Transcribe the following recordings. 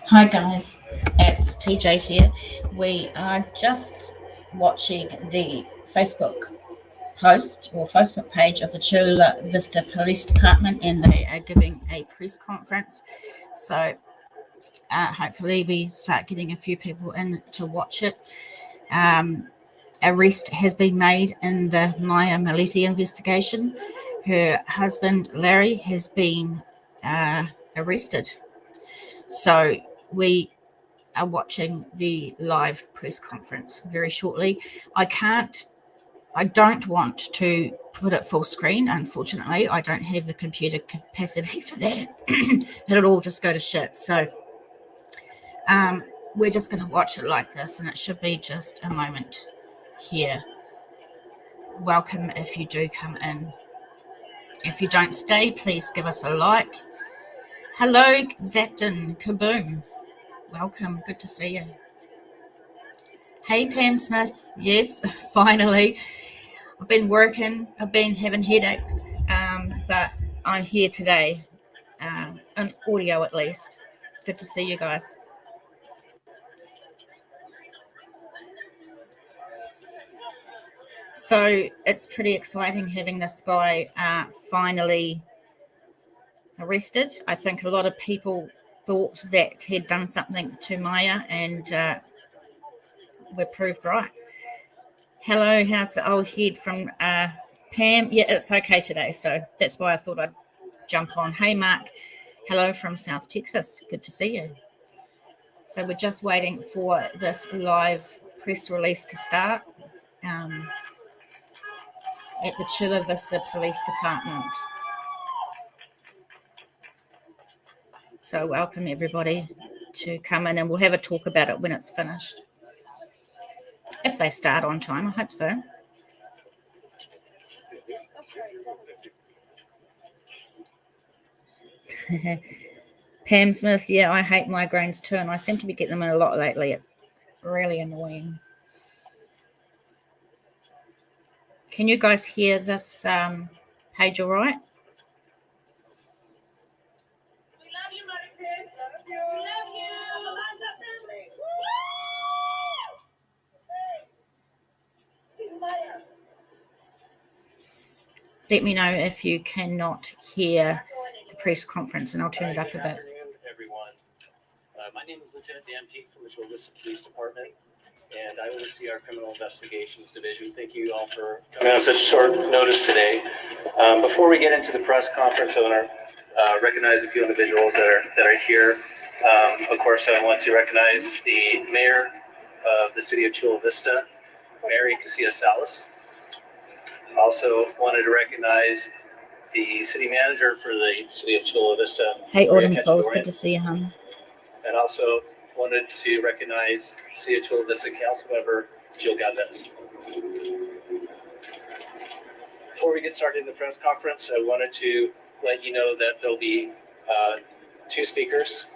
Hi guys, it's TJ here. We are just watching the Facebook post or Facebook page of the Chula Vista Police Department, and they are giving a press conference. So hopefully we start getting a few people in to watch it. Arrest has been made in the Millette investigation. Her husband Larry has been arrested. So we are watching the live press conference very shortly. I don't want to put it full screen. Unfortunately, I don't have the computer capacity for that. It'll all just go to shit. So we're just going to watch it like this, and it should be just a moment here. Welcome if you do come in. If you don't stay, please give us a like. Hello, Zapton, Kaboom. Welcome, good to see you. Hey, Pam Smith. Yes, finally. I've been working, I've been having headaches, but I'm here today, on audio at least. Good to see you guys. So it's pretty exciting having this guy finally arrested. I think a lot of people thought that he'd done something to Maya, and we're proved right. Hello, how's the old head from Pam? Yeah, it's okay today, so that's why I thought I'd jump on. Hey, Mark. Hello from South Texas. Good to see you. So we're just waiting for this live press release to start at the Chula Vista Police Department. So welcome everybody to come in, and we'll have a talk about it when it's finished. If they start on time, I hope so. Pam Smith, yeah, I hate migraines too, and I seem to be getting them a lot lately. It's really annoying. Can you guys hear this page all right? Let me know if you cannot hear the press conference, and I'll turn it up a bit. Good afternoon, everyone. My name is Lieutenant Dan Peake from the Chula Vista Police Department, and I oversee our Criminal Investigations Division. Thank you all for coming on such short notice today. Before we get into the press conference, I want to recognize a few individuals that are here. Of course, I want to recognize the mayor of the city of Chula Vista, Mary Casillas Salas. Also wanted to recognize the city manager for the city of Chula Vista. Hey, Autumn Falls, good to see you, hon. And also wanted to recognize city of Chula Vista council member Jill Galvez. Before we get started in the press conference, I wanted to let you know that there'll be two speakers.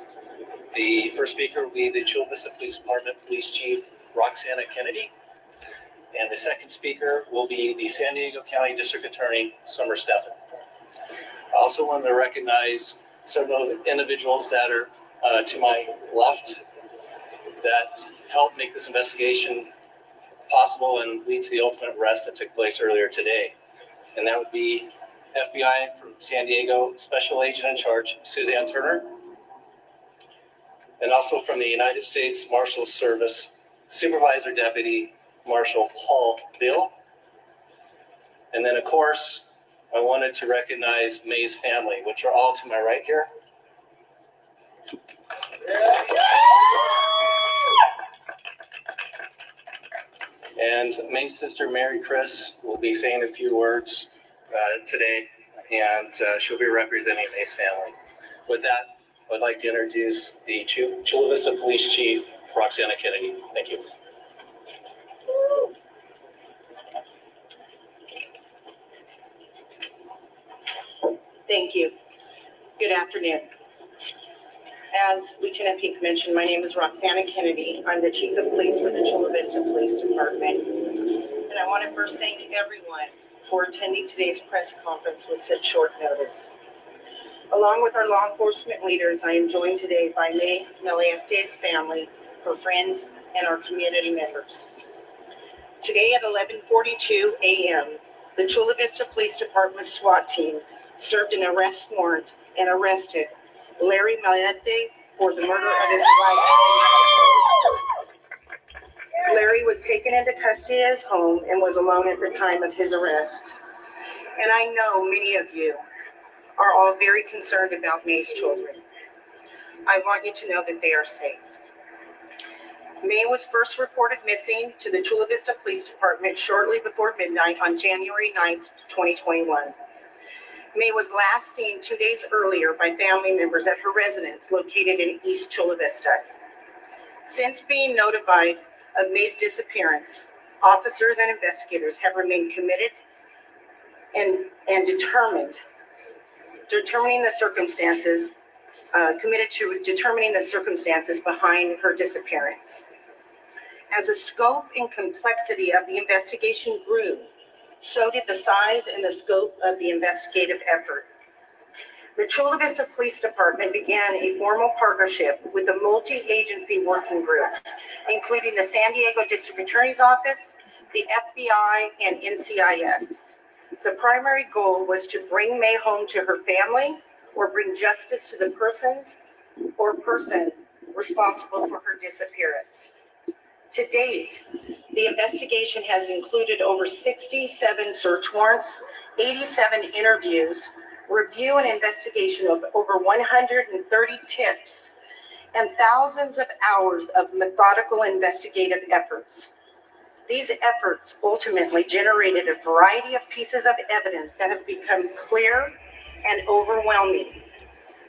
The first speaker will be the Chula Vista Police Department Police Chief Roxana Kennedy. And the second speaker will be the San Diego County District Attorney, Summer Stefan. I also wanted to recognize several individuals that are to my left that helped make this investigation possible and lead to the ultimate arrest that took place earlier today. And that would be FBI from San Diego Special Agent in Charge, Suzanne Turner. And also from the United States Marshal Service, Supervisor Deputy Marshal Paul Bill. And then, of course, I wanted to recognize May's family, which are all to my right here. And May's sister, Mary Chris, will be saying a few words today, and she'll be representing May's family. With that, I would like to introduce the Chula Vista Police Chief, Roxana Kennedy. Thank you. Thank you. Good afternoon. As Lieutenant Peake mentioned, my name is Roxana Kennedy. I'm the Chief of Police for the Chula Vista Police Department. And I want to first thank everyone for attending today's press conference with such short notice. Along with our law enforcement leaders, I am joined today by May Millette's family, her friends, and our community members. Today at 11:42 a.m., the Chula Vista Police Department SWAT team served an arrest warrant and arrested Larry Millette for the murder of his wife. Larry was taken into custody at his home and was alone at the time of his arrest. And I know many of you are all very concerned about May's children. I want you to know that they are safe. May was first reported missing to the Chula Vista Police Department shortly before midnight on January 9th, 2021. May was last seen 2 days earlier by family members at her residence located in East Chula Vista. Since being notified of May's disappearance, officers and investigators have remained committed and committed to determining the circumstances behind her disappearance. As the scope and complexity of the investigation grew, so did the size and the scope of the investigative effort. The Chula Vista Police Department began a formal partnership with a multi-agency working group, including the San Diego District Attorney's Office, the FBI, and NCIS. The primary goal was to bring May home to her family or bring justice to the person responsible for her disappearance. To date, the investigation has included over 67 search warrants, 87 interviews, review and investigation of over 130 tips, and thousands of hours of methodical investigative efforts. These efforts ultimately generated a variety of pieces of evidence that have become clear and overwhelming.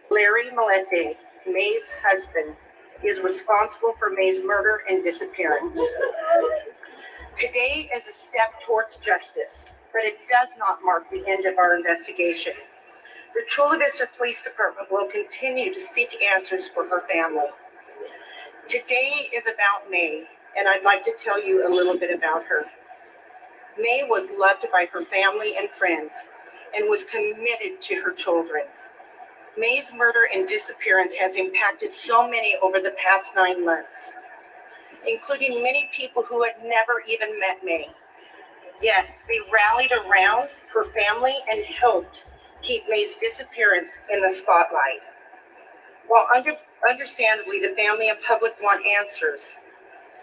Larry Millette, May's husband, is responsible for May's murder and disappearance. Today is a step towards justice, but it does not mark the end of our investigation. The Chula Vista Police Department will continue to seek answers for her family. Today is about May, and I'd like to tell you a little bit about her. May was loved by her family and friends and was committed to her children. May's murder and disappearance has impacted so many over the past 9 months, including many people who had never even met May. Yet they rallied around her family and helped keep May's disappearance in the spotlight. While understandably the family and public want answers,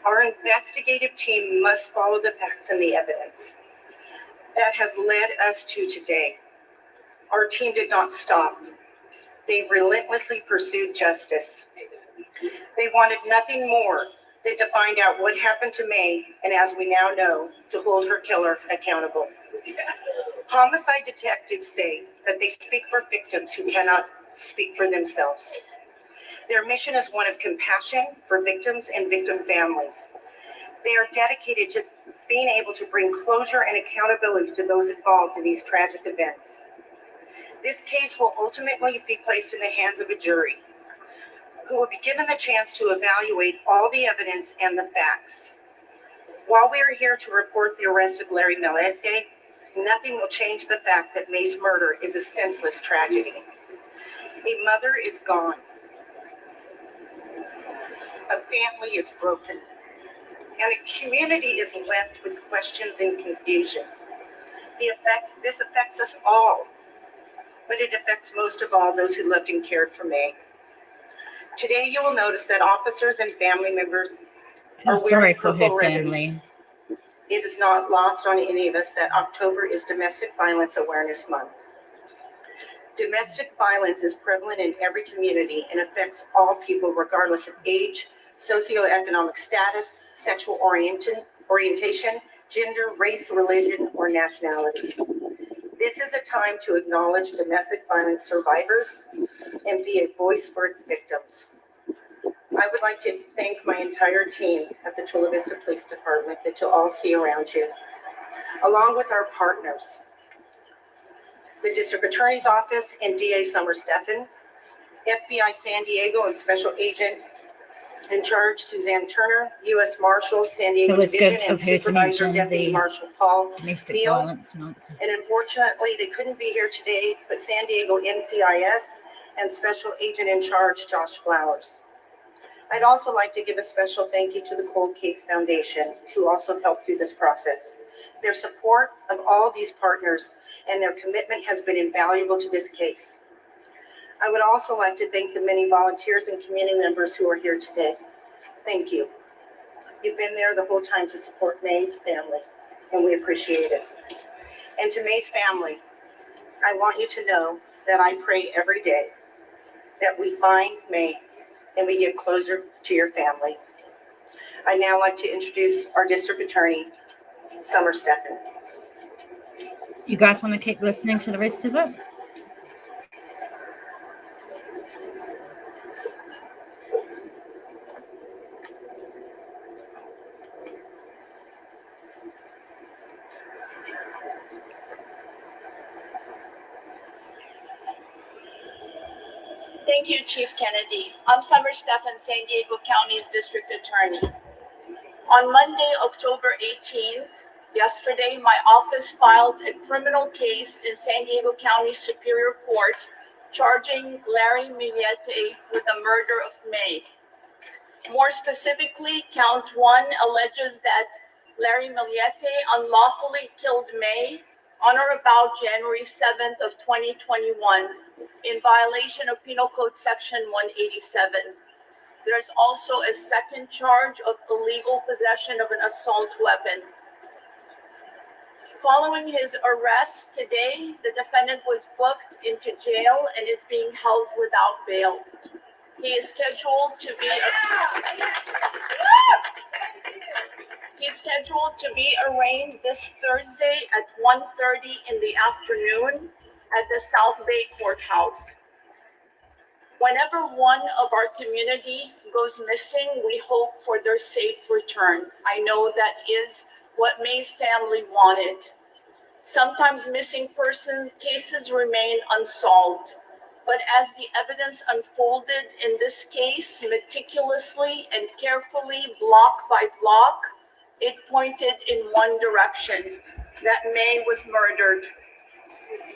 our investigative team must follow the facts and the evidence. That has led us to today. Our team did not stop. They relentlessly pursued justice. They wanted nothing more than to find out what happened to May, and as we now know, to hold her killer accountable. Homicide detectives say that they speak for victims who cannot speak for themselves. Their mission is one of compassion for victims and victim families. They are dedicated to being able to bring closure and accountability to those involved in these tragic events. This case will ultimately be placed in the hands of a jury, who will be given the chance to evaluate all the evidence and the facts. While we are here to report the arrest of Larry Millette, nothing will change the fact that May's murder is a senseless tragedy. A mother is gone. A family is broken. And a community is left with questions and confusion. This affects us all, but it affects most of all those who loved and cared for May. Today you will notice that officers and family members Feel are sorry wearing for purple her ribbons. family. It is not lost on any of us that October is Domestic Violence Awareness Month. Domestic violence is prevalent in every community and affects all people regardless of age, socioeconomic status, sexual orientation, gender, race, religion, or nationality. This is a time to acknowledge domestic violence survivors and be a voice for its victims. I would like to thank my entire team at the Chula Vista Police Department that you'll all see around you, along with our partners, the District Attorney's Office and DA Summer Stefan, FBI San Diego and Special Agent in charge Suzanne Turner, U.S. Marshal San Diego It was Division, good and of her to Supervisor mention Deputy the Marshal Paul Domestic Neal. Violence Month. And unfortunately, they couldn't be here today, but San Diego NCIS and Special Agent in Charge, Josh Flowers. I'd also like to give a special thank you to the Cold Case Foundation, who also helped through this process. Their support of all these partners and their commitment has been invaluable to this case. I would also like to thank the many volunteers and community members who are here today. Thank you. You've been there the whole time to support May's family, and we appreciate it. And to May's family, I want you to know that I pray every day that we find May and we get closer to your family. I'd now like to introduce our district attorney, Summer Stefan. You guys want to keep listening to the rest of it? Thank you, Chief Kennedy. I'm Summer Stefan, San Diego County's District Attorney. On Monday, October 18th, yesterday, my office filed a criminal case in San Diego County Superior Court charging Larry Millette with the murder of May. More specifically, count 1 alleges that Larry Millette unlawfully killed May on or about January 7th of 2021 in violation of Penal Code Section 187. There's also a second charge of illegal possession of an assault weapon. Following his arrest today, the defendant was booked into jail and is being held without bail. He is scheduled to be arraigned this Thursday at 1:30 in the afternoon at the South Bay Courthouse. Whenever one of our community goes missing, we hope for their safe return. I know that is what May's family wanted. Sometimes missing person cases remain unsolved, but as the evidence unfolded in this case, meticulously and carefully, block by block, it pointed in one direction, that May was murdered.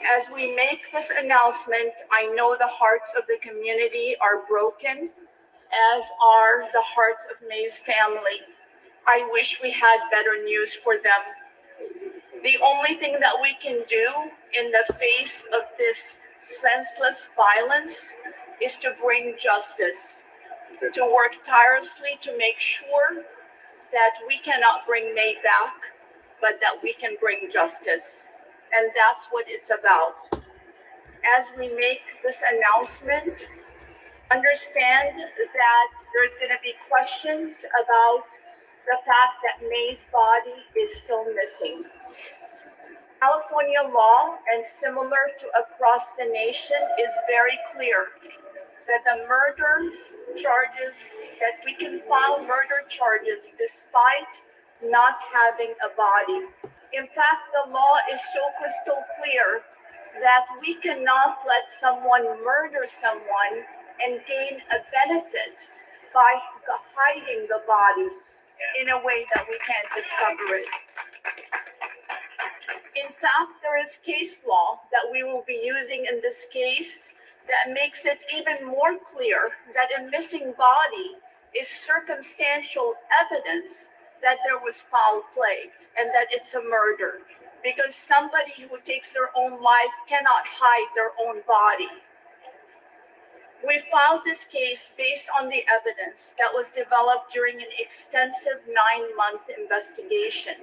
As we make this announcement, I know the hearts of the community are broken, as are the hearts of May's family. I wish we had better news for them. The only thing that we can do in the face of this senseless violence is to bring justice, to work tirelessly to make sure that we cannot bring May back, but that we can bring justice. And that's what it's about. As we make this announcement, understand that there's going to be questions about the fact that May's body is still missing. California law, and similar to across the nation, is very clear that the murder charges, that we can file murder charges despite not having a body. In fact, the law is so crystal clear that we cannot let someone murder someone and gain a benefit by hiding the body in a way that we can't discover it. In fact, there is case law that we will be using in this case that makes it even more clear that a missing body is circumstantial evidence that there was foul play and that it's a murder, because somebody who takes their own life cannot hide their own body. We filed this case based on the evidence that was developed during an extensive 9-month investigation.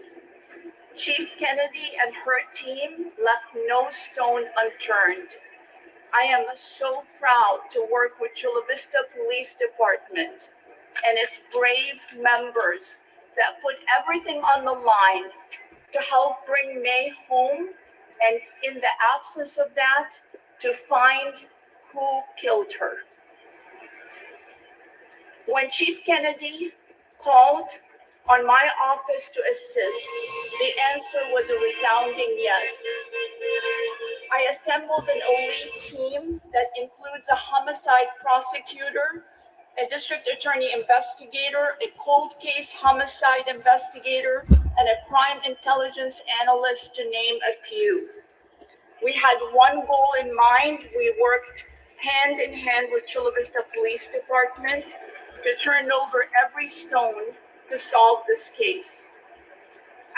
Chief Kennedy and her team left no stone unturned. I am so proud to work with Chula Vista Police Department and its brave members that put everything on the line to help bring May home, and in the absence of that, to find who killed her. When Chief Kennedy called on my office to assist, the answer was a resounding yes. I assembled an elite team that includes a homicide prosecutor, a district attorney investigator, a cold case homicide investigator, and a crime intelligence analyst, to name a few. We had one goal in mind. We worked hand in hand with Chula Vista Police Department, to turn over every stone to solve this case.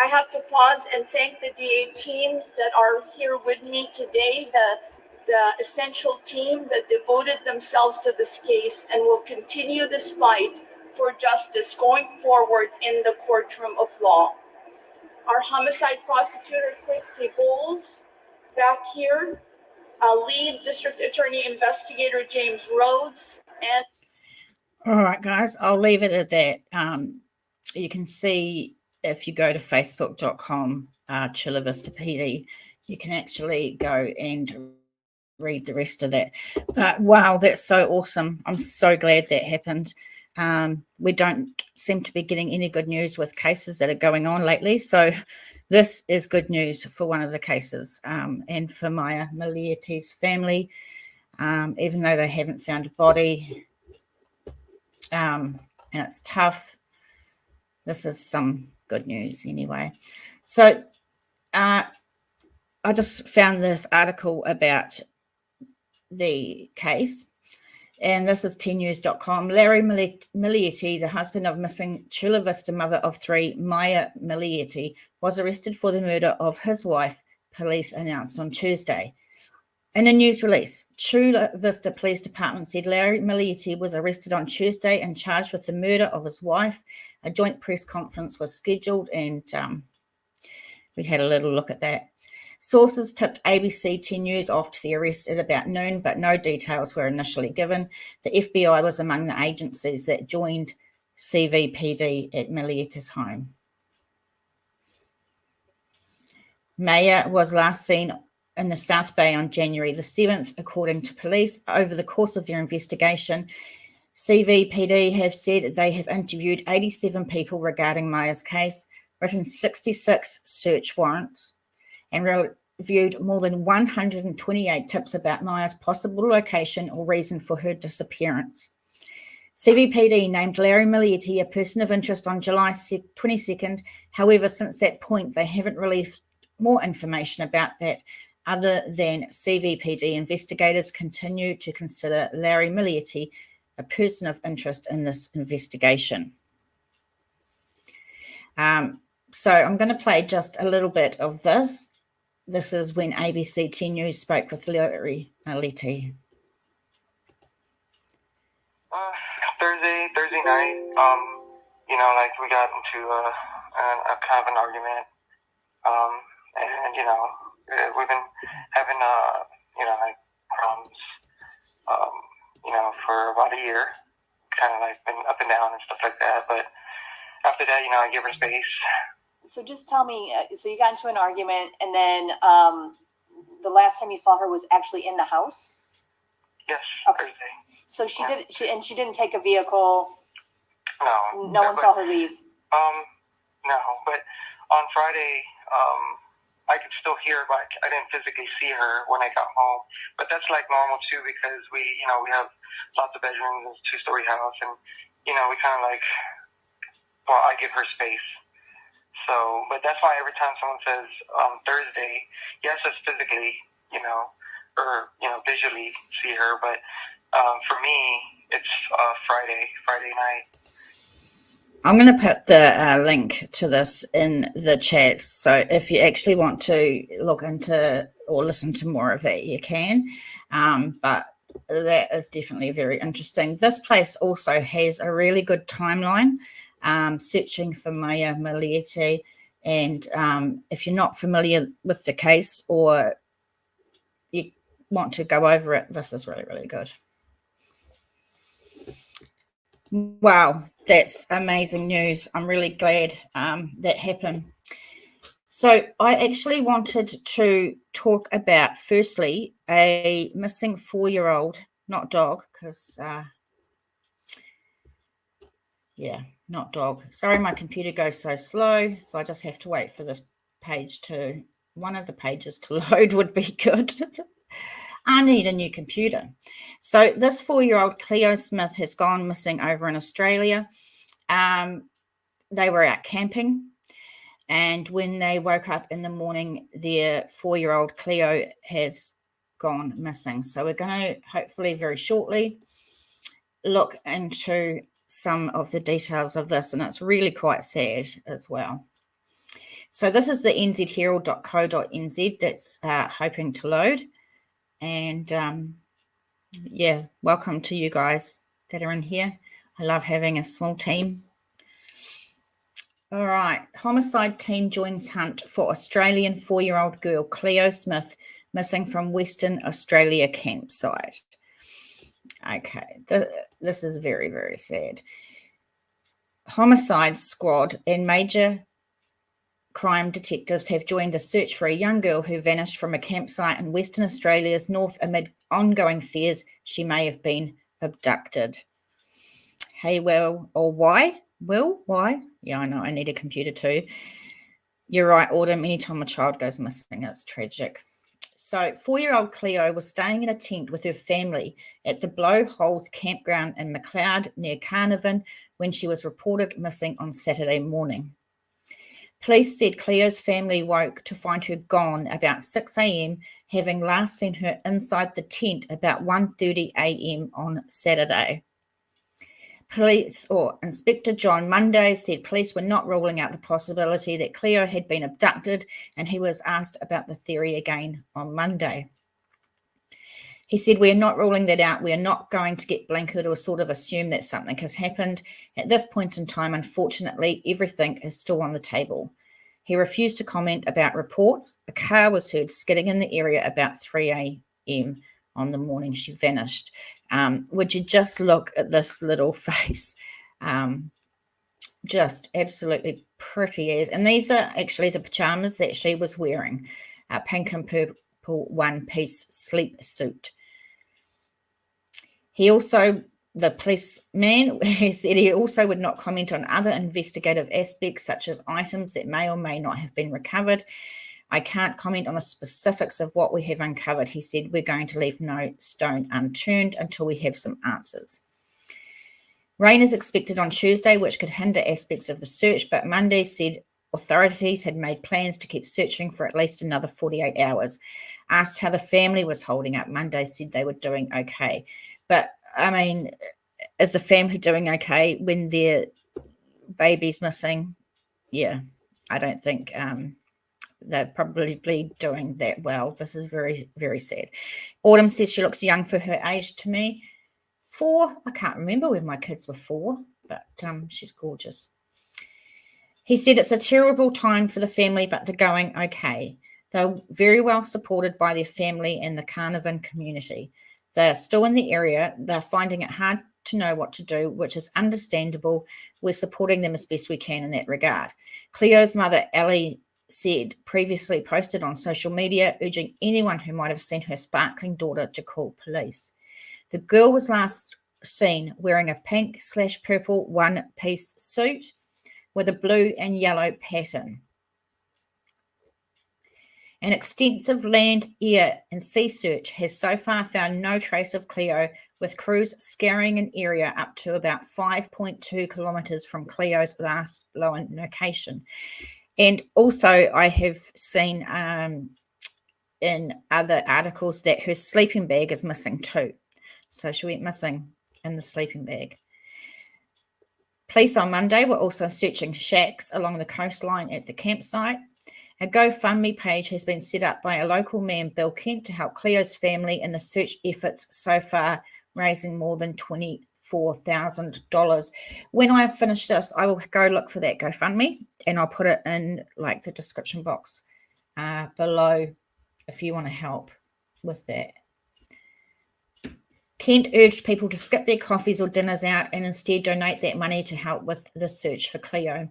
I have to pause and thank the DA team that are here with me today, the essential team that devoted themselves to this case and will continue this fight for justice going forward in the courtroom of law. Our homicide prosecutor, Christy Bowles, back here, lead district attorney investigator James Rhodes, and All right, guys, I'll leave it at that. You can see if you go to facebook.com, Chula Vista PD, you can actually go and read the rest of that. But wow, that's so awesome. I'm so glad that happened. We don't seem to be getting any good news with cases that are going on lately. So this is good news for one of the cases, and for Maya Millette's family, even though they haven't found a body. And it's tough. This is some good news anyway. So I just found this article about the case, and this is tnews.com. Larry Millette, the husband of missing Chula Vista mother of three, Maya Millette, was arrested for the murder of his wife, police announced on Tuesday. In a news release, Chula Vista Police Department said Larry Millette was arrested on Tuesday and charged with the murder of his wife. A joint press conference was scheduled, and we had a little look at that. Sources tipped ABC 10 News off to the arrest at about noon, but no details were initially given. The FBI was among the agencies that joined CVPD at Millette's home. Maya was last seen in the South Bay on January the 7th, according to police. Over the course of their investigation, CVPD have said they have interviewed 87 people regarding Maya's case, written 66 search warrants, and reviewed more than 128 tips about Maya's possible location or reason for her disappearance. CVPD named Larry Millette a person of interest on July 22nd. However, since that point, they haven't released more information about that, other than CVPD investigators continue to consider Larry Millette a person of interest in this investigation. So I'm going to play just a little bit of this. This is when ABC 10 News spoke with Larry Millette. Thursday night, like we got into a kind of an argument, and we've been having like problems, for about a year, kind of like been up and down and stuff like that. But after that, I give her space. So just tell me, so you got into an argument, and then the last time you saw her was actually in the house? Yes. Okay. Thursday. So she didn't take a vehicle. No. No one saw her leave. No. But on Friday, I could still hear her, but I didn't physically see her when I got home. But that's like normal too, because we have lots of bedrooms, it's a 2-story house, and we kind of I give her space. So, but that's why every time someone says Thursday, yes, it's physically, or visually see her, but for me, it's Friday night. I'm going to put the link to this in the chat. So if you actually want to look into or listen to more of that, you can. But that is definitely very interesting. This place also has a really good timeline, searching for Maya Millette. And if you're not familiar with the case or you want to go over it, this is really, really good. Wow, that's amazing news. I'm really glad that happened. So I actually wanted to talk about, firstly, a missing 4-year-old, not dog, because, not dog. Sorry, my computer goes so slow, so I just have to wait for this page one of the pages to load would be good. I need a new computer. So this 4-year-old Cleo Smith has gone missing over in Australia. They were out camping, and when they woke up in the morning, their 4-year-old Cleo has gone missing. So we're going to hopefully very shortly look into some of the details of this, and it's really quite sad as well. So this is the nzherald.co.nz that's hoping to load. And yeah, welcome to you guys that are in here. I love having a small team. All right, homicide team joins hunt for Australian 4-year-old girl Cleo Smith missing from Western Australia campsite. Okay, this is very, very sad. Homicide squad and major crime detectives have joined the search for a young girl who vanished from a campsite in Western Australia's north amid ongoing fears she may have been abducted. Hey, well, or why? Will, why? Yeah, I know, I need a computer too. You're right, Autumn, anytime a child goes missing, it's tragic. So 4-year-old Cleo was staying in a tent with her family at the Blowholes campground in McLeod near Carnarvon when she was reported missing on Saturday morning. Police said Cleo's family woke to find her gone about 6 a.m., having last seen her inside the tent about 1:30 a.m. on Saturday. Police, or Inspector John Monday, said police were not ruling out the possibility that Cleo had been abducted, and he was asked about the theory again on Monday. He said, "We are not ruling that out. We are not going to get blanketed or sort of assume that something has happened. At this point in time, unfortunately, everything is still on the table." He refused to comment about reports. A car was heard skidding in the area about 3 a.m. on the morning she vanished. Would you just look at this little face? Just absolutely pretty as. And these are actually the pajamas that she was wearing, a pink and purple one-piece sleep suit. The policeman said he also would not comment on other investigative aspects, such as items that may or may not have been recovered. "I can't comment on the specifics of what we have uncovered," he said. "We're going to leave no stone unturned until we have some answers." Rain is expected on Tuesday, which could hinder aspects of the search, but Monday said authorities had made plans to keep searching for at least another 48 hours. Asked how the family was holding up, Monday said they were doing okay. But, I mean, is the family doing okay when their baby's missing? Yeah, I don't think they're probably doing that well. This is very, very sad. Autumn says she looks young for her age to me. 4, I can't remember when my kids were 4, but she's gorgeous. He said it's a terrible time for the family, but they're going okay. They're very well supported by their family and the Carnarvon community. They're still in the area. They're finding it hard to know what to do, which is understandable. We're supporting them as best we can in that regard. Cleo's mother, Ellie, said previously posted on social media, urging anyone who might have seen her sparkling daughter to call police. The girl was last seen wearing a pink/purple one-piece suit with a blue and yellow pattern. An extensive land, air, and sea search has so far found no trace of Cleo, with crews scouring an area up to about 5.2 kilometres from Cleo's last known location. And also, I have seen in other articles that her sleeping bag is missing too. So she went missing in the sleeping bag. Police on Monday were also searching shacks along the coastline at the campsite. A Gofundme page has been set up by a local man, Bill Kent, to help Cleo's family in the search efforts so far, raising more than $24,000. When I finish this, I will go look for that GoFundMe, and I'll put it in like the description box below if you want to help with that. Kent urged people to skip their coffees or dinners out and instead donate that money to help with the search for Cleo.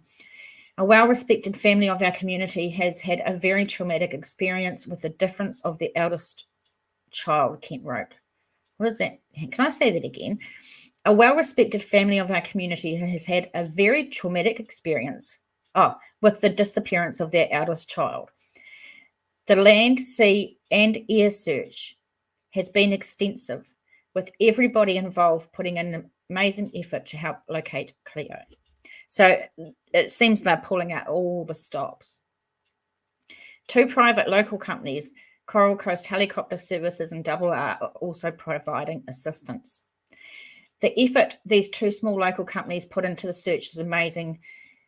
A well-respected family of our community has had a very traumatic experience with the difference of their eldest child, Kent wrote. What is that? Can I say that again? A well-respected family of our community has had a very traumatic experience with the disappearance of their eldest child. The land, sea, and air search has been extensive, with everybody involved putting in an amazing effort to help locate Cleo. So it seems they're pulling out all the stops. 2 private local companies, Coral Coast Helicopter Services and Double R are also providing assistance. The effort these two small local companies put into the search is amazing,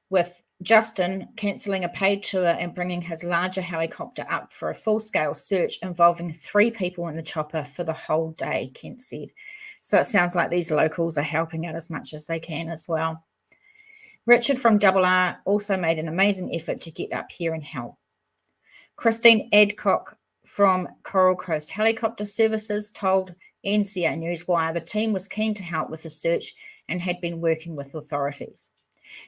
with Justin cancelling a paid tour and bringing his larger helicopter up for a full-scale search involving 3 people in the chopper for the whole day, Kent said. So it sounds like these locals are helping out as much as they can as well. Richard from Double R also made an amazing effort to get up here and help. Christine Adcock from Coral Coast Helicopter Services told NCA Newswire the team was keen to help with the search and had been working with authorities.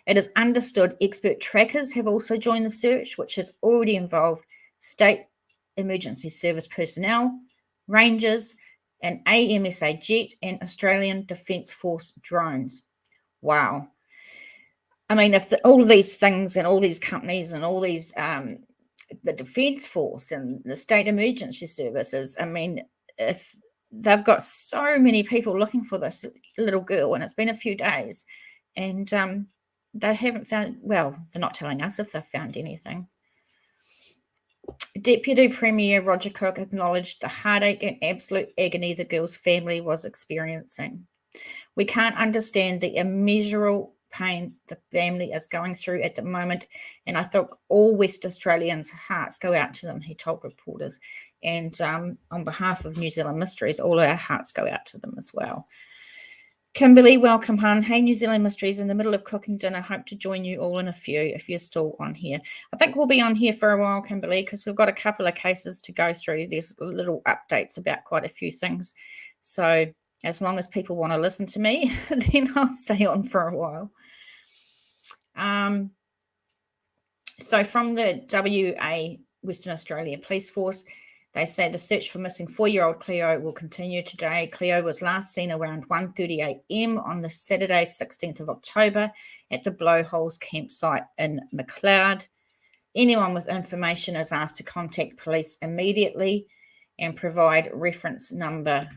It is understood expert trackers have also joined the search, which has already involved state emergency service personnel, rangers, an AMSA jet, and Australian Defence Force drones. Wow. I mean, if all of these things and all these companies and all these, the Defence Force and the state emergency services, I mean, if they've got so many people looking for this little girl, and it's been a few days, and they haven't found, well, they're not telling us if they've found anything. Deputy Premier Roger Cook acknowledged the heartache and absolute agony the girl's family was experiencing. We can't understand the immeasurable pain the family is going through at the moment, and I think all West Australians' hearts go out to them, he told reporters. And on behalf of New Zealand Mysteries, all our hearts go out to them as well. Kimberly, welcome, hon. Hey, New Zealand Mysteries, in the middle of cooking dinner. Hope to join you all in a few if you're still on here. I think we'll be on here for a while, Kimberly, because we've got a couple of cases to go through. There's little updates about quite a few things. So as long as people want to listen to me, then I'll stay on for a while. So from the WA, Western Australia Police Force, they say the search for missing 4-year-old Cleo will continue today. Cleo was last seen around 1:30 a.m. on the Saturday, 16th of October at the Blowholes campsite in McLeod. Anyone with information is asked to contact police immediately and provide reference number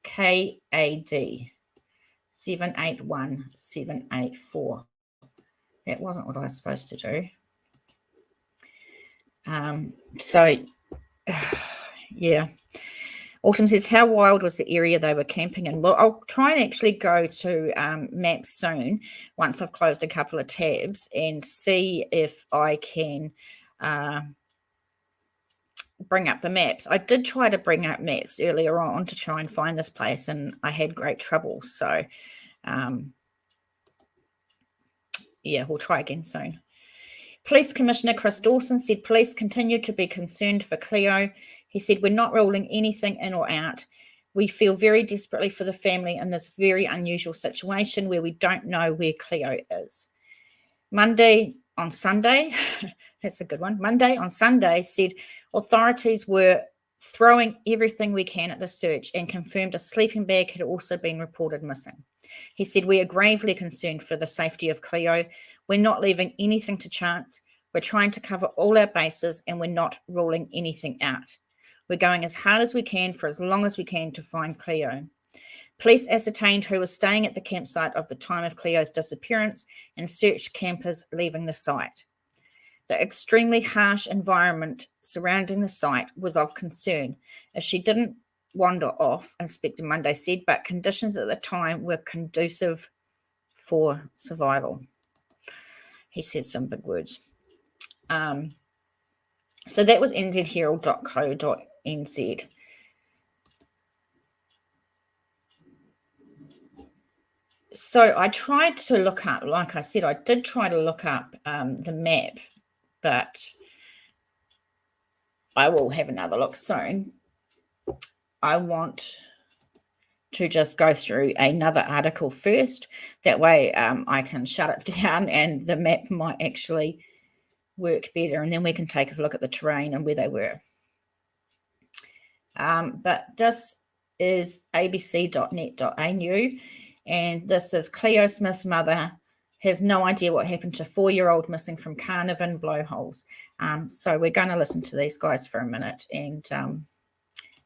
KAD 781784. That wasn't what I was supposed to do. Yeah. Autumn says, how wild was the area they were camping in? Well, I'll try and actually go to maps soon once I've closed a couple of tabs and see if I can bring up the maps. I did try to bring up maps earlier on to try and find this place, and I had great trouble. So, yeah, we'll try again soon. Police Commissioner Chris Dawson said police continue to be concerned for Cleo. He said, we're not ruling anything in or out. We feel very desperately for the family in this very unusual situation where we don't know where Cleo is. Monday on Sunday, that's a good one. Monday on Sunday said authorities were throwing everything we can at the search and confirmed a sleeping bag had also been reported missing. He said, we are gravely concerned for the safety of Cleo. We're not leaving anything to chance. We're trying to cover all our bases and we're not ruling anything out. We're going as hard as we can for as long as we can to find Cleo. Police ascertained who was staying at the campsite at the time of Cleo's disappearance and searched campers leaving the site. The extremely harsh environment surrounding the site was of concern, as she didn't wander off, Inspector Monday said, but conditions at the time were conducive for survival. He said some big words. So that was nzherald.co.nz. So I tried to look up, like I said, I did try to look up the map, but I will have another look soon. I want to just go through another article first. That way I can shut it down and the map might actually work better, and then we can take a look at the terrain and where they were. But this is abc.net.au, and this is Cleo Smith's mother has no idea what happened to 4-year-old missing from Carnarvon Blowholes. So we're going to listen to these guys for a minute, and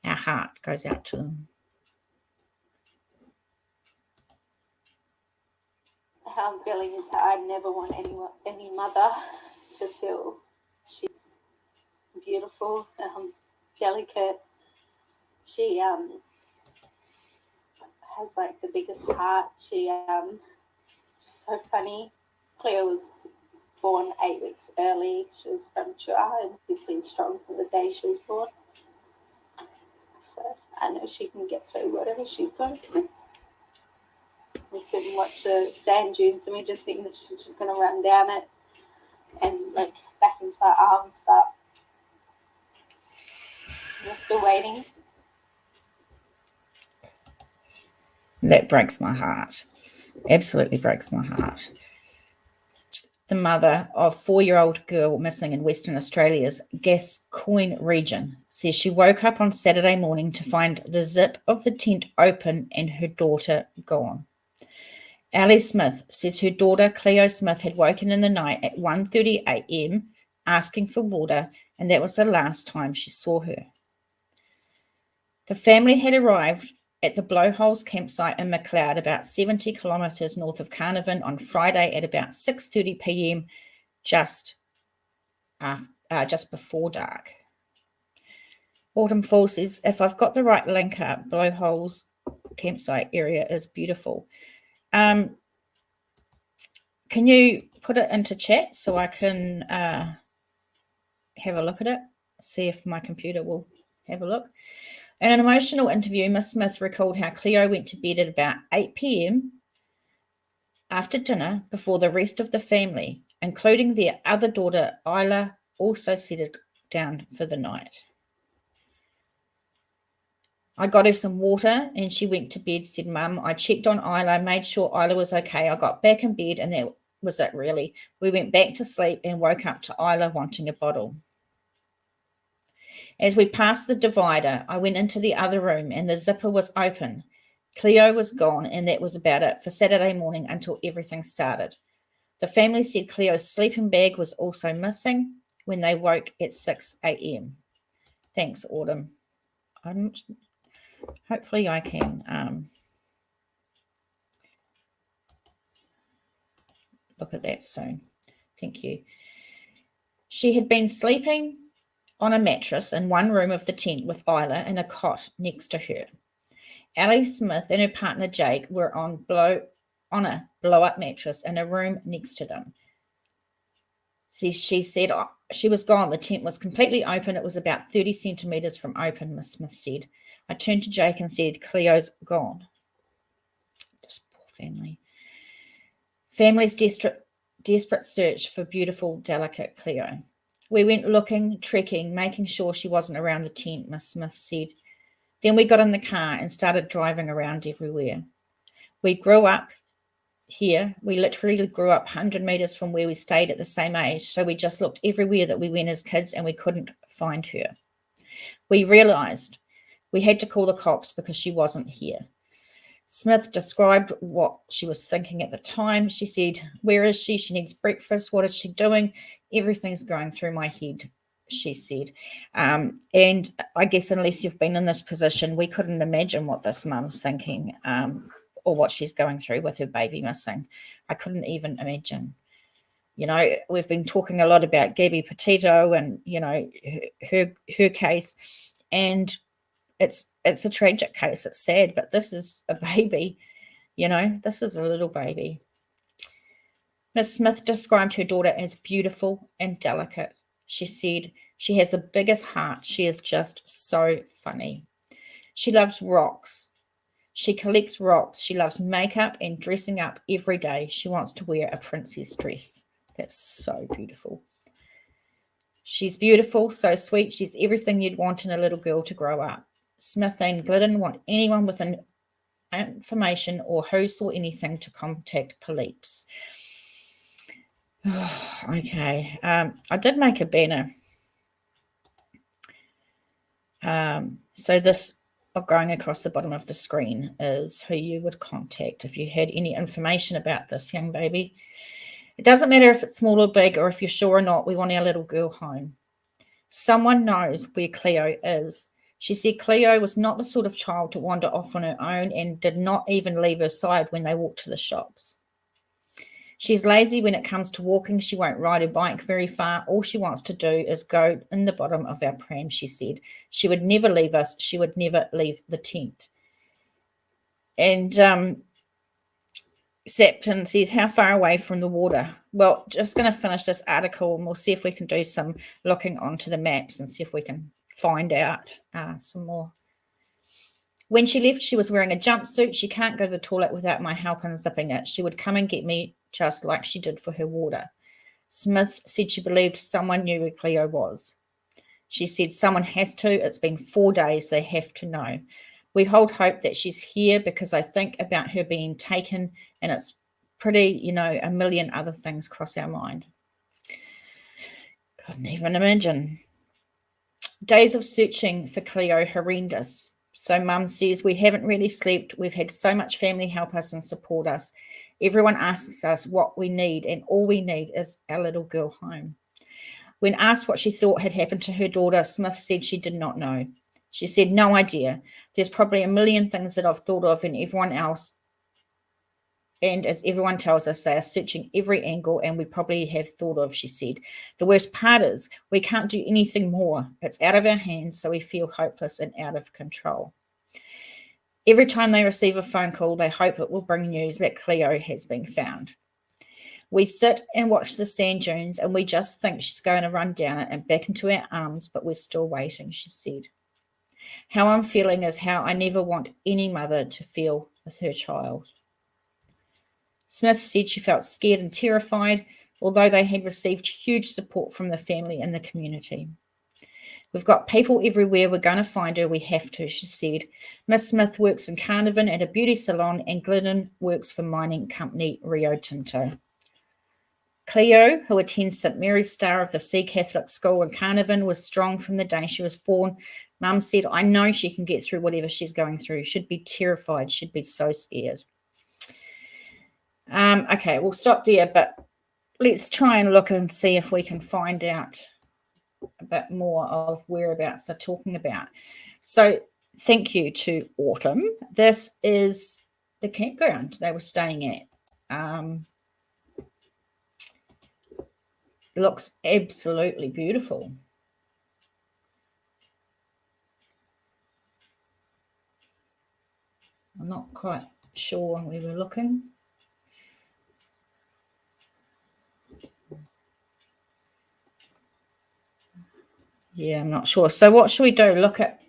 our heart goes out to them. How I'm feeling is I never want any mother to feel she's beautiful, delicate. She has like the biggest heart. She just so funny. Cleo was born 8 weeks early. She was from Chula, and she's been strong from the day she was born. So I know she can get through whatever she's going through. We sit and watch the sand dunes, and we just think that she's just going to run down it and like back into our arms, but we're still waiting. That breaks my heart. Absolutely breaks my heart. The mother of 4-year-old girl missing in Western Australia's Gascoyne region says she woke up on Saturday morning to find the zip of the tent open and her daughter gone. Ali Smith says her daughter Cleo Smith had woken in the night at 1:30 a.m. asking for water, and that was the last time she saw her. The family had arrived at the Blowholes campsite in McLeod, about 70 kilometres north of Carnarvon, on Friday at about 6:30 p.m, just before dark. Autumn Fall says, if I've got the right link up, Blowholes campsite area is beautiful. Can you put it into chat so I can have a look at it, see if my computer will have a look? In an emotional interview, Miss Smith recalled how Cleo went to bed at about 8 p.m. after dinner before the rest of the family, including their other daughter, Isla, also settled down for the night. I got her some water and she went to bed, said Mum. I checked on Isla, made sure Isla was okay. I got back in bed and that was it really. We went back to sleep and woke up to Isla wanting a bottle. As we passed the divider, I went into the other room and the zipper was open. Cleo was gone, and that was about it for Saturday morning until everything started. The family said Cleo's sleeping bag was also missing when they woke at 6 a.m. Thanks, Autumn. Hopefully I can look at that soon. Thank you. She had been sleeping on a mattress in one room of the tent with Isla and a cot next to her. Ali Smith and her partner Jake were on a blow-up mattress in a room next to them. She said she was gone. The tent was completely open. It was about 30 centimetres from open, Miss Smith said. I turned to Jake and said, Cleo's gone. This poor family. Family's desperate search for beautiful, delicate Cleo. We went looking, trekking, making sure she wasn't around the tent, Miss Smith said. Then we got in the car and started driving around everywhere. We grew up here. We literally grew up 100 metres from where we stayed at the same age, so we just looked everywhere that we went as kids and we couldn't find her. We realised we had to call the cops because she wasn't here. Smith described what she was thinking at the time. She said, where is she? She needs breakfast. What is she doing? Everything's going through my head, she said. And I guess unless you've been in this position, we couldn't imagine what this mum's thinking or what she's going through with her baby missing. I couldn't even imagine. You know, we've been talking a lot about Gabby Petito and, you know, her case, and it's a tragic case. It's sad, but this is a baby, you know, this is a little baby. Miss Smith described her daughter as beautiful and delicate. She said she has the biggest heart. She is just so funny. She loves rocks. She collects rocks. She loves makeup and dressing up every day. She wants to wear a princess dress. That's so beautiful. She's beautiful, so sweet. She's everything you'd want in a little girl to grow up. Smith and Glidden want anyone with information or who saw anything to contact police. Oh, okay. I did make a banner. So this going across the bottom of the screen is who you would contact if you had any information about this young baby. It doesn't matter if it's small or big or if you're sure or not, we want our little girl home. Someone knows where Cleo is. She said Cleo was not the sort of child to wander off on her own and did not even leave her side when they walked to the shops. She's lazy when it comes to walking. She won't ride her bike very far. All she wants to do is go in the bottom of our pram, she said. She would never leave us. She would never leave the tent. And Sapton says, how far away from the water? Well, just going to finish this article and we'll see if we can do some looking onto the maps and see if we can find out some more. When she left, she was wearing a jumpsuit. She can't go to the toilet without my help unzipping it. She would come and get me just like she did for her water. Smith said she believed someone knew where Cleo was. She said someone has to. It's been 4 days. They have to know. We hold hope that she's here because I think about her being taken and it's pretty, a million other things cross our mind. Couldn't even imagine. Days of searching for Cleo, horrendous. So Mum says, we haven't really slept. We've had so much family help us and support us. Everyone asks us what we need, and all we need is our little girl home. When asked what she thought had happened to her daughter, Smith said she did not know. She said, no idea. There's probably a million things that I've thought of and everyone else. And as everyone tells us, they are searching every angle and we probably have thought of, she said. The worst part is we can't do anything more. It's out of our hands, so we feel hopeless and out of control. Every time they receive a phone call, they hope it will bring news that Cleo has been found. We sit and watch the sand dunes and we just think she's going to run down it and back into our arms, but we're still waiting, she said. How I'm feeling is how I never want any mother to feel with her child. Smith said she felt scared and terrified, although they had received huge support from the family and the community. We've got people everywhere. We're going to find her. We have to, she said. Miss Smith works in Carnarvon at a beauty salon and Glidden works for mining company Rio Tinto. Cleo, who attends St Mary's Star of the Sea Catholic School in Carnarvon, was strong from the day she was born. Mum said, I know she can get through whatever she's going through. She'd be terrified. She'd be so scared. Okay, we'll stop there, but let's try and look and see if we can find out a bit more of whereabouts they're talking about. So thank you to Autumn. This is the campground they were staying at. Looks absolutely beautiful. I'm not quite sure when we were looking. Yeah, I'm not sure. So what should we do? Look at,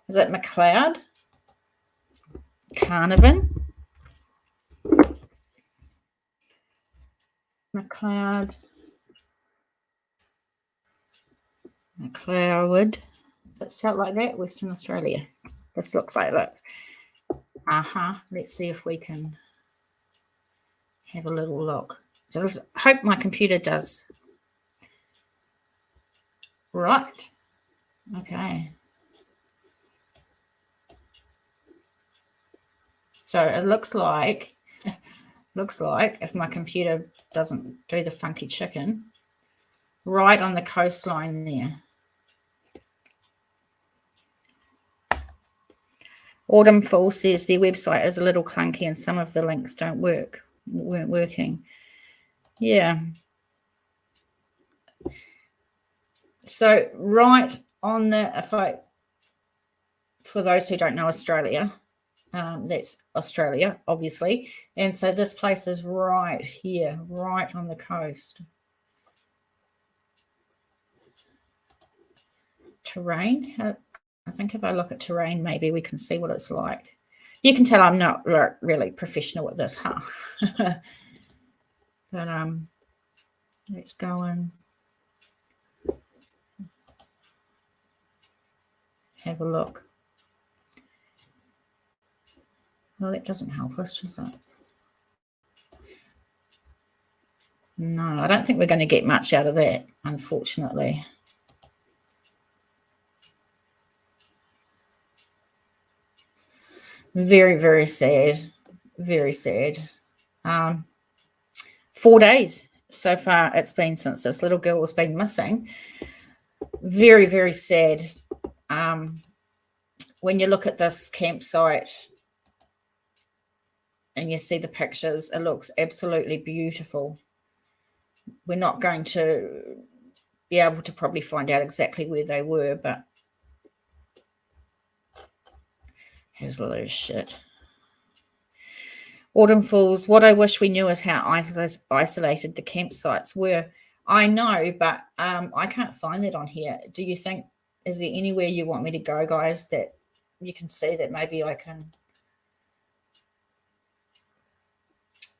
is it McLeod? Carnarvon? McLeod? McLeod? Does it spelled like that? Western Australia. This looks like that. Let's see if we can have a little look. Just hope my computer does. Right. Okay. So it looks like if my computer doesn't do the funky chicken, right on the coastline there. Autumn Fall says their website is a little clunky and some of the links weren't working. Yeah. So right on the, for those who don't know Australia, that's Australia, obviously. And so this place is right here, right on the coast. Terrain, I think if I look at terrain, maybe we can see what it's like. You can tell I'm not really professional at this, huh? But let's go and have a look. Well, that doesn't help us, does it? No, I don't think we're going to get much out of that, unfortunately. Very, very sad. Very sad. 4 days so far it's been since this little girl has been missing. Very, very sad. When you look at this campsite, and you see the pictures. It looks absolutely beautiful. We're not going to be able to probably find out exactly where they were, but here's a load of shit. Autumn Falls, what I wish we knew is how isolated the campsites were. I know, but I can't find it on here. Do you think, is there anywhere you want me to go, guys, that you can see that maybe I can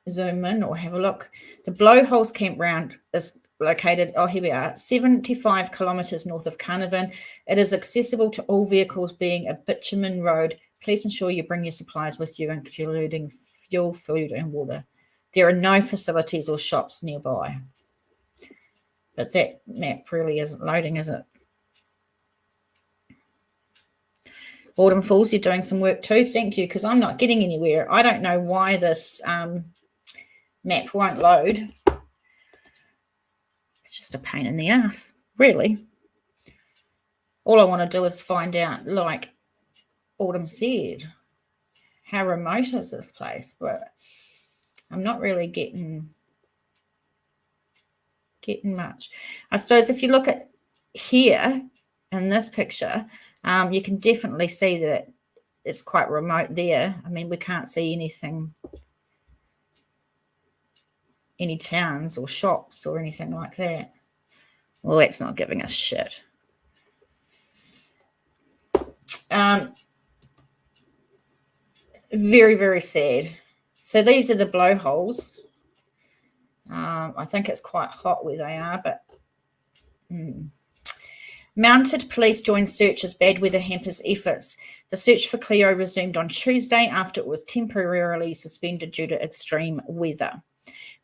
zoom in or have a look? The Blowholes campground is located, oh, here we are, 75 kilometres north of Carnarvon. It is accessible to all vehicles, being a bitumen road. Please ensure you bring your supplies with you, including fuel, food, and water. There are no facilities or shops nearby. But that map really isn't loading, is it? Autumn Falls, you're doing some work too. Thank you, because I'm not getting anywhere. I don't know why this map won't load. It's just a pain in the ass, really. All I want to do is find out, like Autumn said, how remote is this place? But I'm not really getting much. I suppose if you look at here in this picture, you can definitely see that it's quite remote there. I mean, we can't see anything, any towns or shops or anything like that. Well, that's not giving us shit. Very, very sad. So these are the blowholes. I think it's quite hot where they are, but mounted police joined search as bad weather hampers efforts. The search for Cleo resumed on Tuesday after it was temporarily suspended due to extreme weather.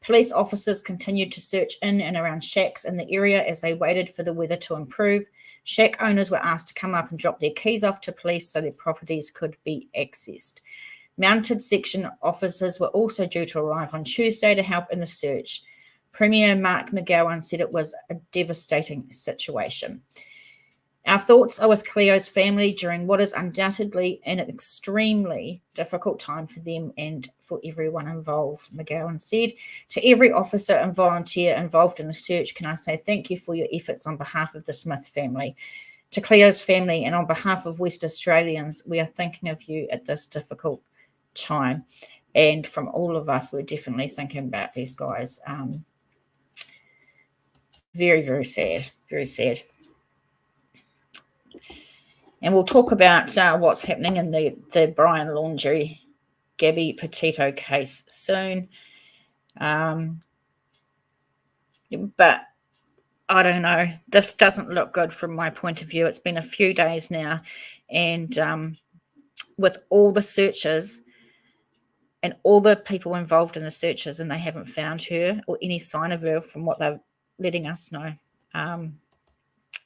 Police officers continued to search in and around shacks in the area as they waited for the weather to improve. Shack owners were asked to come up and drop their keys off to police so their properties could be accessed. Mounted section officers were also due to arrive on Tuesday to help in the search. Premier Mark McGowan said it was a devastating situation. Our thoughts are with Cleo's family during what is undoubtedly an extremely difficult time for them and for everyone involved, McGowan said. To every officer and volunteer involved in the search, can I say thank you for your efforts on behalf of the Smith family. To Cleo's family and on behalf of West Australians, we are thinking of you at this difficult time. And from all of us, we're definitely thinking about these guys. Very, very sad. Very sad. And we'll talk about what's happening in the Brian Laundrie, Gabby Petito case soon. But I don't know. This doesn't look good from my point of view. It's been a few days now. And with all the searches and all the people involved in the searches, and they haven't found her or any sign of her from what they're letting us know.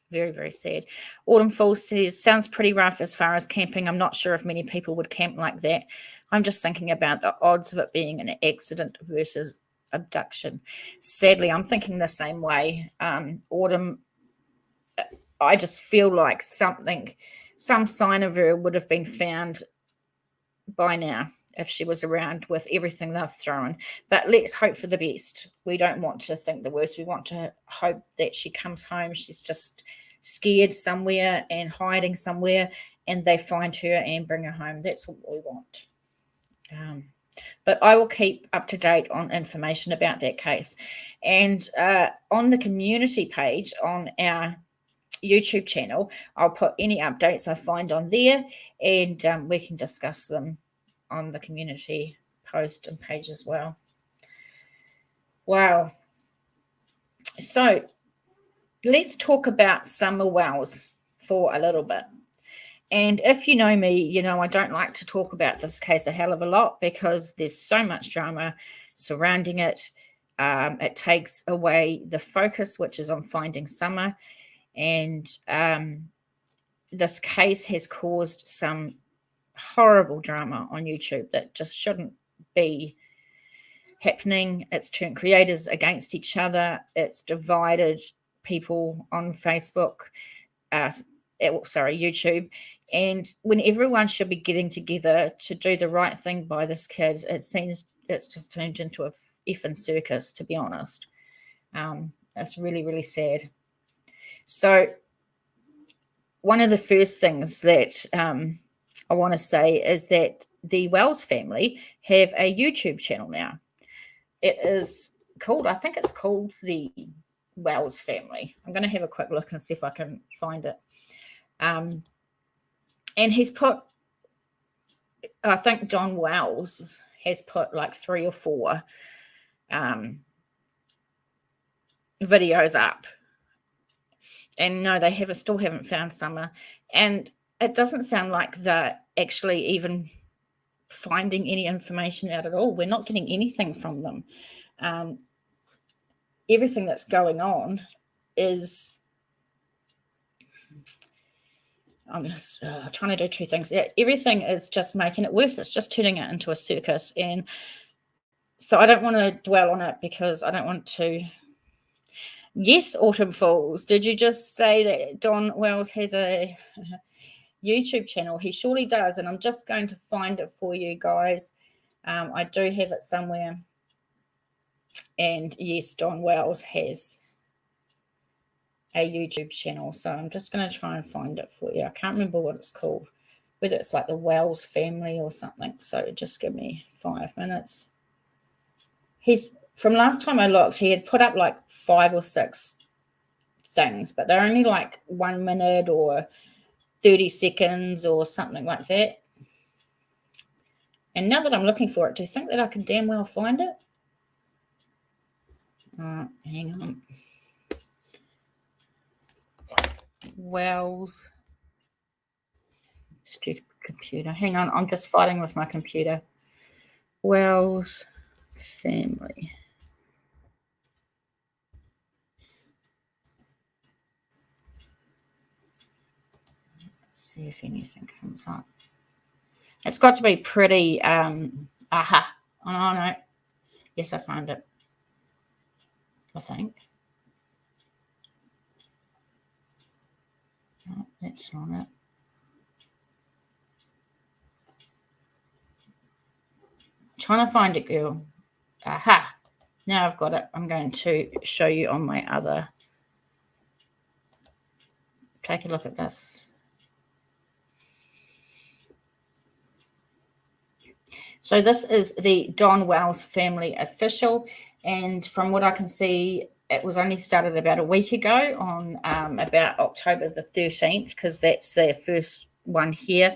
Very, very sad. Autumn Falls says, sounds pretty rough as far as camping. I'm not sure if many people would camp like that. I'm just thinking about the odds of it being an accident versus abduction. Sadly, I'm thinking the same way. Autumn, I just feel like some sign of her would have been found by now if she was around with everything they've thrown. But let's hope for the best. We don't want to think the worst. We want to hope that she comes home. She's just scared somewhere and hiding somewhere, and they find her and bring her home. That's what we want. But I will keep up to date on information about that case. And on the community page on our YouTube channel, I'll put any updates I find on there, and we can discuss them on the community post and page as well. Wow. So let's talk about summer wells for a little bit. And if you know me, you know I don't like to talk about this case a hell of a lot because there's so much drama surrounding it. It takes away the focus, which is on finding Summer. And this case has caused some horrible drama on YouTube that just shouldn't be happening. It's turned creators against each other. It's divided people on Facebook. YouTube. And when everyone should be getting together to do the right thing by this kid, it seems it's just turned into a effing circus, to be honest. It's really, really sad. So one of the first things that I want to say is that the Wells family have a YouTube channel now. It is called, I think it's called the Wells family. I'm going to have a quick look and see if I can find it. And he's put, I think Don Wells has put like 3 or 4 videos up. And no, they still haven't found Summer. And it doesn't sound like they're actually even finding any information out at all. We're not getting anything from them. Everything that's going on is, I'm just trying to do 2 things. Everything is just making it worse. It's just turning it into a circus. And so I don't want to dwell on it because I don't want to. Yes, Autumn Falls. Did you just say that Don Wells has a YouTube channel? He surely does. And I'm just going to find it for you guys. I do have it somewhere. And yes, Don Wells has a YouTube channel. So I'm just going to try and find it for you. I can't remember what it's called, whether it's like the Wells family or something. So just give me 5 minutes. From last time I looked, he had put up like 5 or 6 things, but they're only like 1 minute or 30 seconds or something like that. And now that I'm looking for it, do you think that I can damn well find it? Hang on. Wells. Stupid computer. Hang on, I'm just fighting with my computer. Wells family. See if anything comes up. It's got to be pretty aha. Oh no. Yes, I found it. I think. No, that's not it. I'm trying to find it, girl. Aha. Now I've got it. I'm going to show you on my other. Take a look at this. So this is the Don Wells family official, and from what I can see, it was only started about a week ago on about October the 13th, because that's their first one here.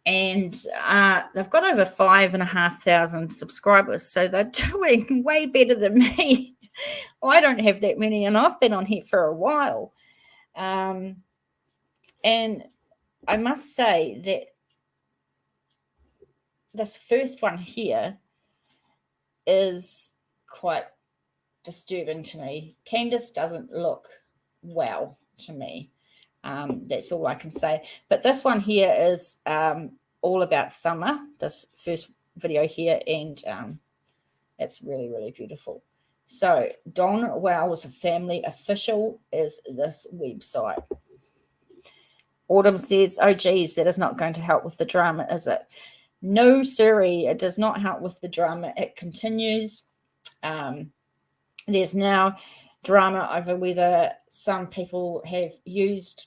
And they've got over 5,500 subscribers, so they're doing way better than me. I don't have that many, and I've been on here for a while. And I must say that this first one here is quite disturbing to me. Candace doesn't look well to me. That's all I can say. But this one here is all about Summer, this first video here, and it's really, really beautiful. So Don Wells Family Official is this website. Autumn says, oh, geez, that is not going to help with the drama, is it? No, sirree, it does not help with the drama. It continues. There's now drama over whether some people have used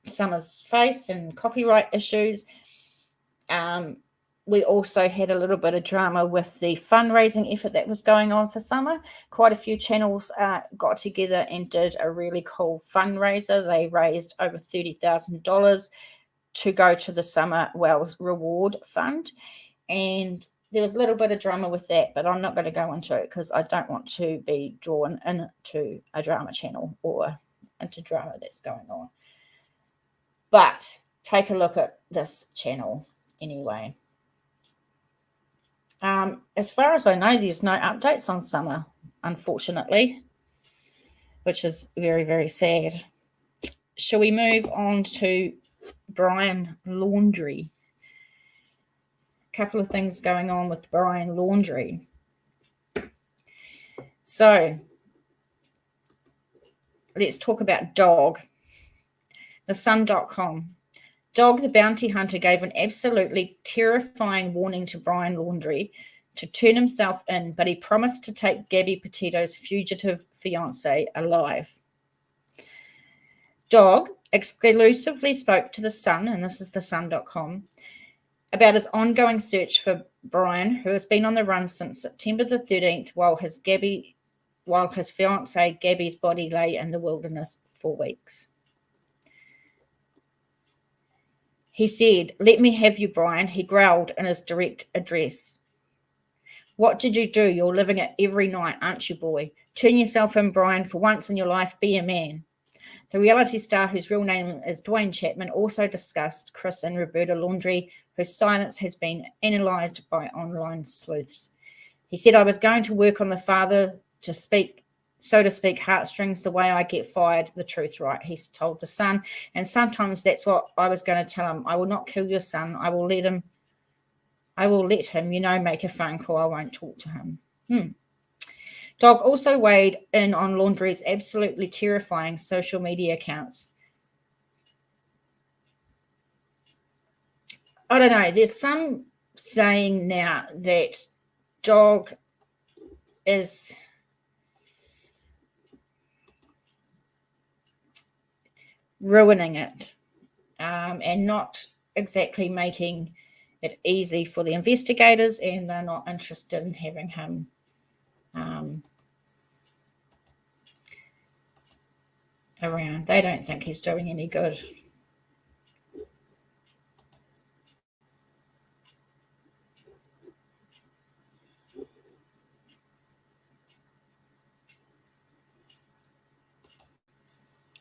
Summer's face and copyright issues. We also had a little bit of drama with the fundraising effort that was going on for Summer. Quite a few channels got together and did a really cool fundraiser. They raised over $30,000 to go to the Summer Wells Reward Fund. And there was a little bit of drama with that, but I'm not going to go into it because I don't want to be drawn into a drama channel or into drama that's going on. But take a look at this channel anyway. As far as I know, there's no updates on Summer, unfortunately, which is very, very sad. Shall we move on to Brian Laundrie? A couple of things going on with Brian Laundrie. So let's talk about dog. Sun.com. Dog the bounty hunter gave an absolutely terrifying warning to Brian Laundrie to turn himself in, but he promised to take Gabby Petito's fugitive fiancé alive. Dog exclusively spoke to The Sun, and this is Sun.com, about his ongoing search for Brian, who has been on the run since September the 13th, while his fiancée Gabby's body lay in the wilderness for weeks. He said, "Let me have you, Brian," he growled in his direct address. "What did you do? You're living it every night, aren't you, boy? Turn yourself in, Brian. For once in your life, be a man." The reality star, whose real name is Dwayne Chapman, also discussed Chris and Roberta Laundrie, whose silence has been analysed by online sleuths. He said, "I was going to work on the father to speak, so to speak, heartstrings the way I get fired the truth right," he told The Sun. "And sometimes that's what I was going to tell him. I will not kill your son. I will let him, make a phone call. I won't talk to him." Dog also weighed in on Laundrie's absolutely terrifying social media accounts. I don't know. There's some saying now that Dog is ruining it and not exactly making it easy for the investigators, and they're not interested in having him around. They don't think he's doing any good.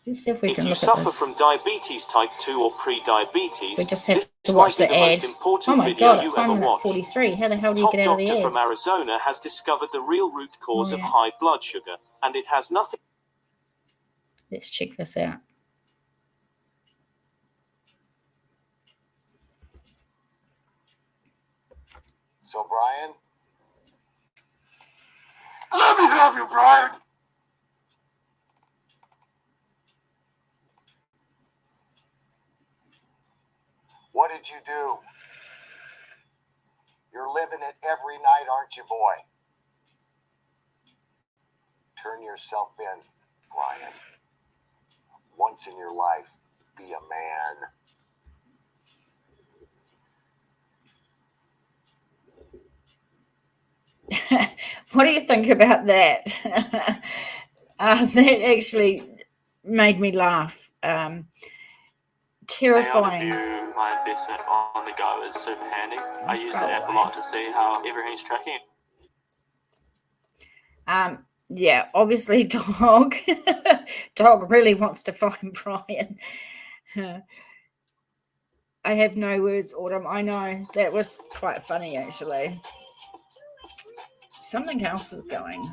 Let's see if we can look at this. If you suffer from diabetes type 2 or pre-diabetes, we just have to watch the ad. Oh my God, it's 1 minute 43. How the hell do you get out of the ad? Top doctor from Arizona has discovered the real root cause of high blood sugar, and it has nothing. Let's check this out. So, Brian? Let me have you, Brian! What did you do? You're living it every night, aren't you, boy? Turn yourself in, Brian. Once in your life, be a man. What do you think about that? That actually made me laugh. Terrifying. My investment on the go is super handy. I use the app a lot to see how everything's tracking. Yeah, obviously Dog really wants to find Brian. I have no words, Autumn. I know. That was quite funny, actually. Something else is going.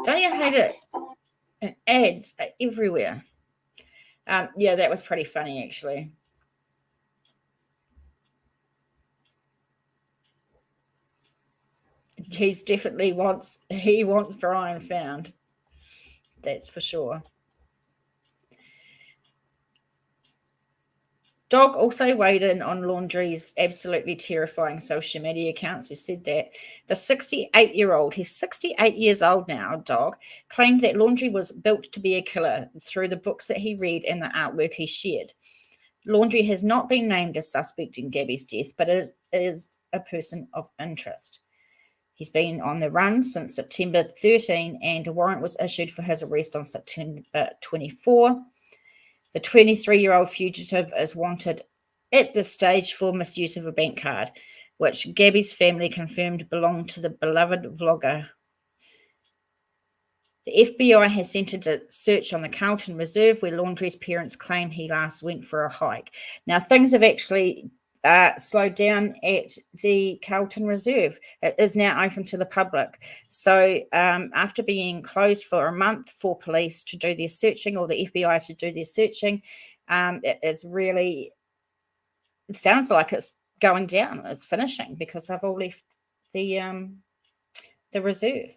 Don't you hate it? And ads are everywhere. Yeah, that was pretty funny, actually. He wants Brian found. That's for sure. Dog also weighed in on Laundrie's absolutely terrifying social media accounts. We said that. The 68-year-old, he's 68 years old now, Dog, claimed that Laundrie was built to be a killer through the books that he read and the artwork he shared. Laundrie has not been named as suspect in Gabby's death, but is a person of interest. He's been on the run since September 13, and a warrant was issued for his arrest on September 24. The 23-year-old fugitive is wanted at this stage for misuse of a bank card, which Gabby's family confirmed belonged to the beloved vlogger. The FBI has centered a search on the Carlton Reserve, where Laundrie's parents claim he last went for a hike. Now, things have actually slowed down at the Carlton Reserve. It is now open to the public. So after being closed for a month for police to do their searching, or the FBI to do their searching, it sounds like it's going down. It's finishing because they've all left the reserve.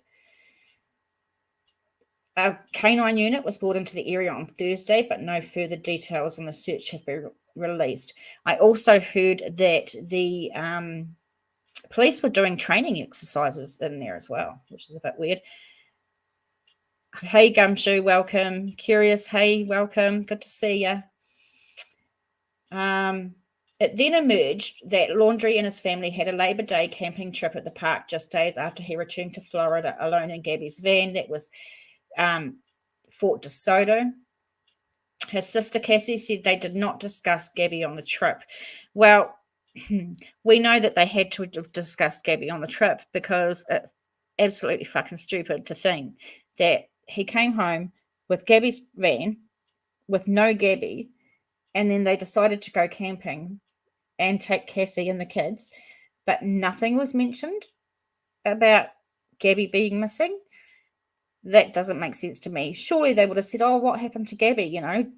A canine unit was brought into the area on Thursday, but no further details on the search have been released. I also heard that the police were doing training exercises in there as well, which is a bit weird. Hey, Gumshoe, welcome. Curious, hey, welcome. Good to see you. It then emerged that Laundrie and his family had a Labor Day camping trip at the park just days after he returned to Florida alone in Gabby's van that was Fort DeSoto. His sister Cassie said they did not discuss Gabby on the trip. Well, we know that they had to have discussed Gabby on the trip because it's absolutely fucking stupid to think that he came home with Gabby's van with no Gabby, and then they decided to go camping and take Cassie and the kids, but nothing was mentioned about Gabby being missing. That doesn't make sense to me. Surely they would have said, oh, what happened to Gabby, you know?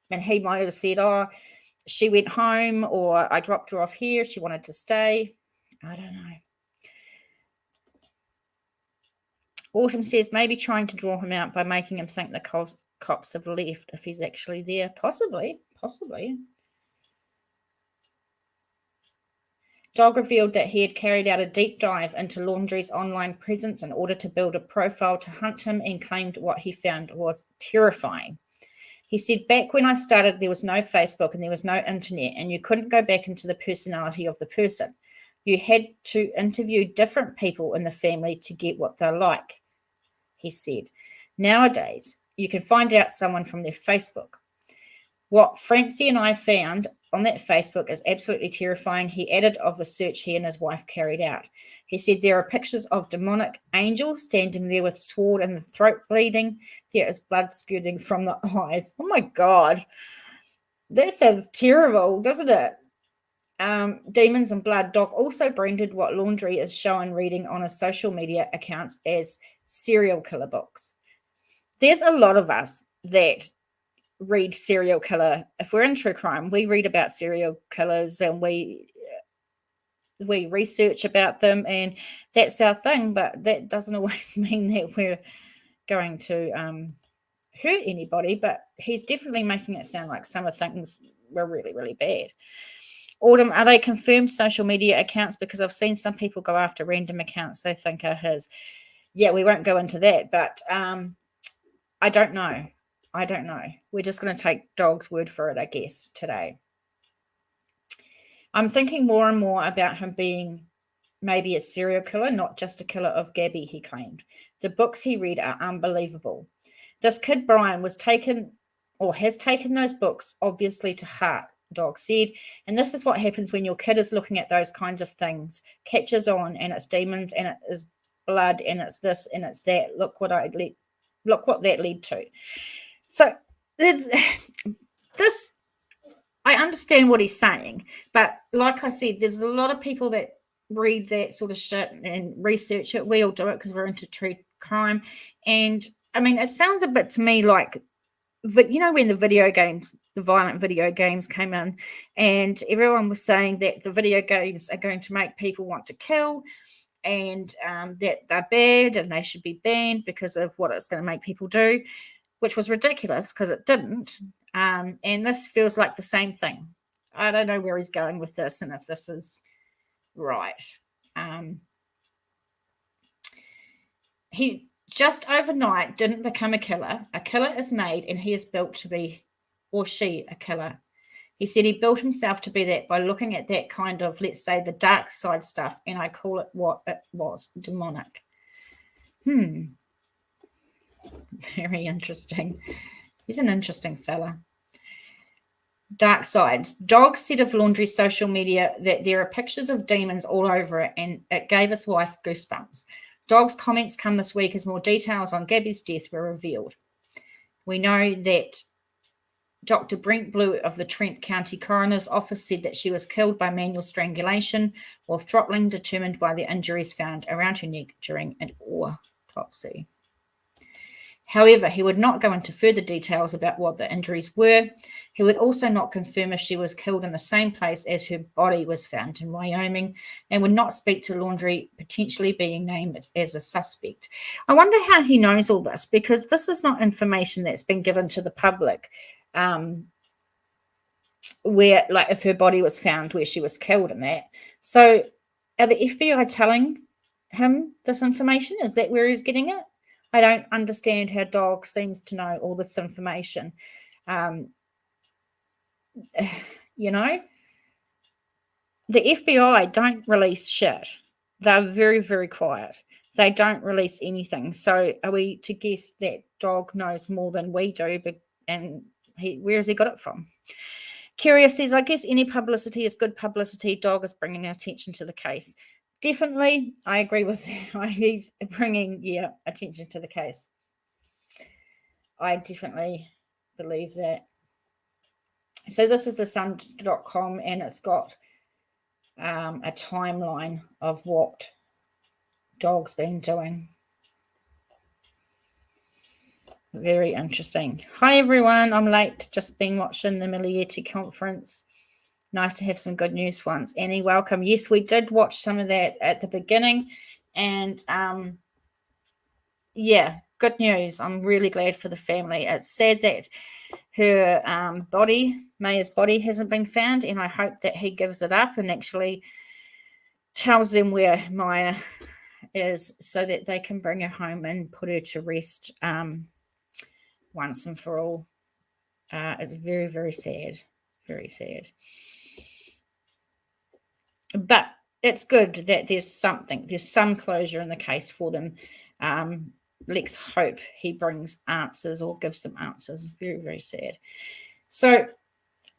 And he might have said, oh, she went home, or I dropped her off here. She wanted to stay. I don't know. Autumn says maybe trying to draw him out by making him think the cops have left if he's actually there. Possibly. Dog revealed that he had carried out a deep dive into Laundrie's online presence in order to build a profile to hunt him, and claimed what he found was terrifying. He said, back when I started, there was no Facebook and there was no internet, and you couldn't go back into the personality of the person. You had to interview different people in the family to get what they're like, he said. Nowadays, you can find out someone from their Facebook. What Francie and I found on that Facebook is absolutely terrifying, he added, of the search he and his wife carried out. He said there are pictures of demonic angels standing there with sword and the throat bleeding. There is blood skirting from the eyes. Oh my God. That sounds terrible, doesn't it? Demons and blood. Doc also branded what Laundrie is shown reading on his social media accounts as serial killer books. There's a lot of us that read serial killer. If we're in true crime, we read about serial killers and we research about them, and that's our thing, but that doesn't always mean that we're going to hurt anybody. But he's definitely making it sound like some of the things were really, really bad. Autumn, are they confirmed social media accounts? Because I've seen some people go after random accounts they think are his. Yeah, we won't go into that, but I don't know. We're just going to take Dog's word for it, I guess, today. I'm thinking more and more about him being maybe a serial killer, not just a killer of Gabby, he claimed. The books he read are unbelievable. This kid, Brian, has taken those books obviously to heart, Dog said. And this is what happens when your kid is looking at those kinds of things, catches on, and it's demons, and it is blood, and it's this, and it's that. Look what that led to. So this, I understand what he's saying, but like I said, there's a lot of people that read that sort of shit and research it. We all do it because we're into true crime. And I mean, it sounds a bit to me like, you know, when the violent video games came in, and everyone was saying that the video games are going to make people want to kill, and that they're bad and they should be banned because of what it's going to make people do, which was ridiculous because it didn't. And this feels like the same thing. I don't know where he's going with this and if this is right. He just overnight didn't become a killer. A killer is made, and he is built to be, or she, a killer. He said he built himself to be that by looking at that kind of, let's say, the dark side stuff, and I call it what it was, demonic. Very interesting. He's an interesting fella. Dark sides. Dog said of Laundrie's social media that there are pictures of demons all over it, and it gave his wife goosebumps. Dog's comments come this week as more details on Gabby's death were revealed. We know that Dr. Brent Blue of the Trent County Coroner's Office said that she was killed by manual strangulation or throttling, determined by the injuries found around her neck during an autopsy. However, he would not go into further details about what the injuries were. He would also not confirm if she was killed in the same place as her body was found in Wyoming, and would not speak to Laundrie potentially being named as a suspect. I wonder how he knows all this, because this is not information that's been given to the public, where, like, if her body was found where she was killed and that. So are the FBI telling him this information? Is that where he's getting it? I don't understand how Dog seems to know all this information. You know, the FBI don't release shit. They're very, very quiet. They don't release anything. So are we to guess that Dog knows more than we do? And where has he got it from? Curious says, I guess any publicity is good publicity. Dog is bringing attention to the case. Definitely, I agree with that. He's bringing, attention to the case. I definitely believe that. So this is the sun.com, and it's got a timeline of what Dog's been doing. Very interesting. Hi, everyone. I'm late. Just been watching the Millette conference. Nice to have some good news once. Annie, welcome. Yes, we did watch some of that at the beginning. And, good news. I'm really glad for the family. It's sad that her Maya's body hasn't been found, and I hope that he gives it up and actually tells them where Maya is so that they can bring her home and put her to rest once and for all. It's very, very sad. Very sad. But it's good that there's some closure in the case for them. Let's hope he brings answers or gives some answers. Very, very sad. So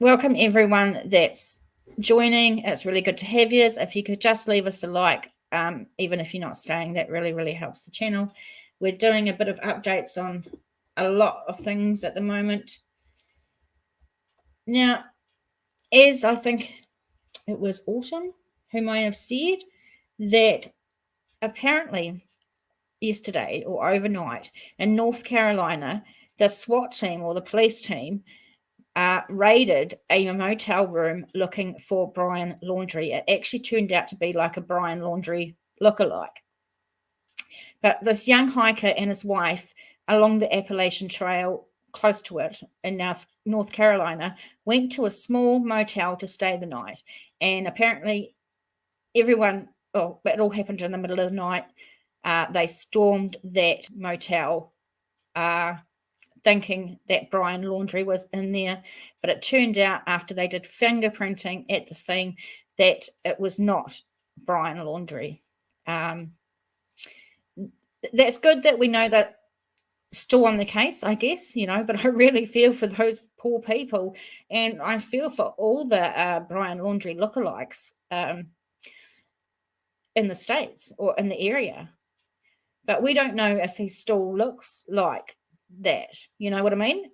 welcome everyone that's joining. It's really good to have you. If you could just leave us a like, even if you're not staying, that really, really helps the channel. We're doing a bit of updates on a lot of things at the moment. Now, as I think it was Autumn who might have said that apparently yesterday or overnight in North Carolina, the SWAT team or the police team raided a motel room looking for Brian Laundrie. It actually turned out to be like a Brian Laundrie lookalike. But this young hiker and his wife along the Appalachian Trail, close to it in North Carolina, went to a small motel to stay the night. And apparently it all happened in the middle of the night. They stormed that motel thinking that Brian Laundrie was in there. But it turned out after they did fingerprinting at the scene that it was not Brian Laundrie. That's good that we know that still on the case, I guess, but I really feel for those poor people, and I feel for all the Brian Laundrie lookalikes in the States or in the area. But we don't know if he still looks like that. You know what I mean?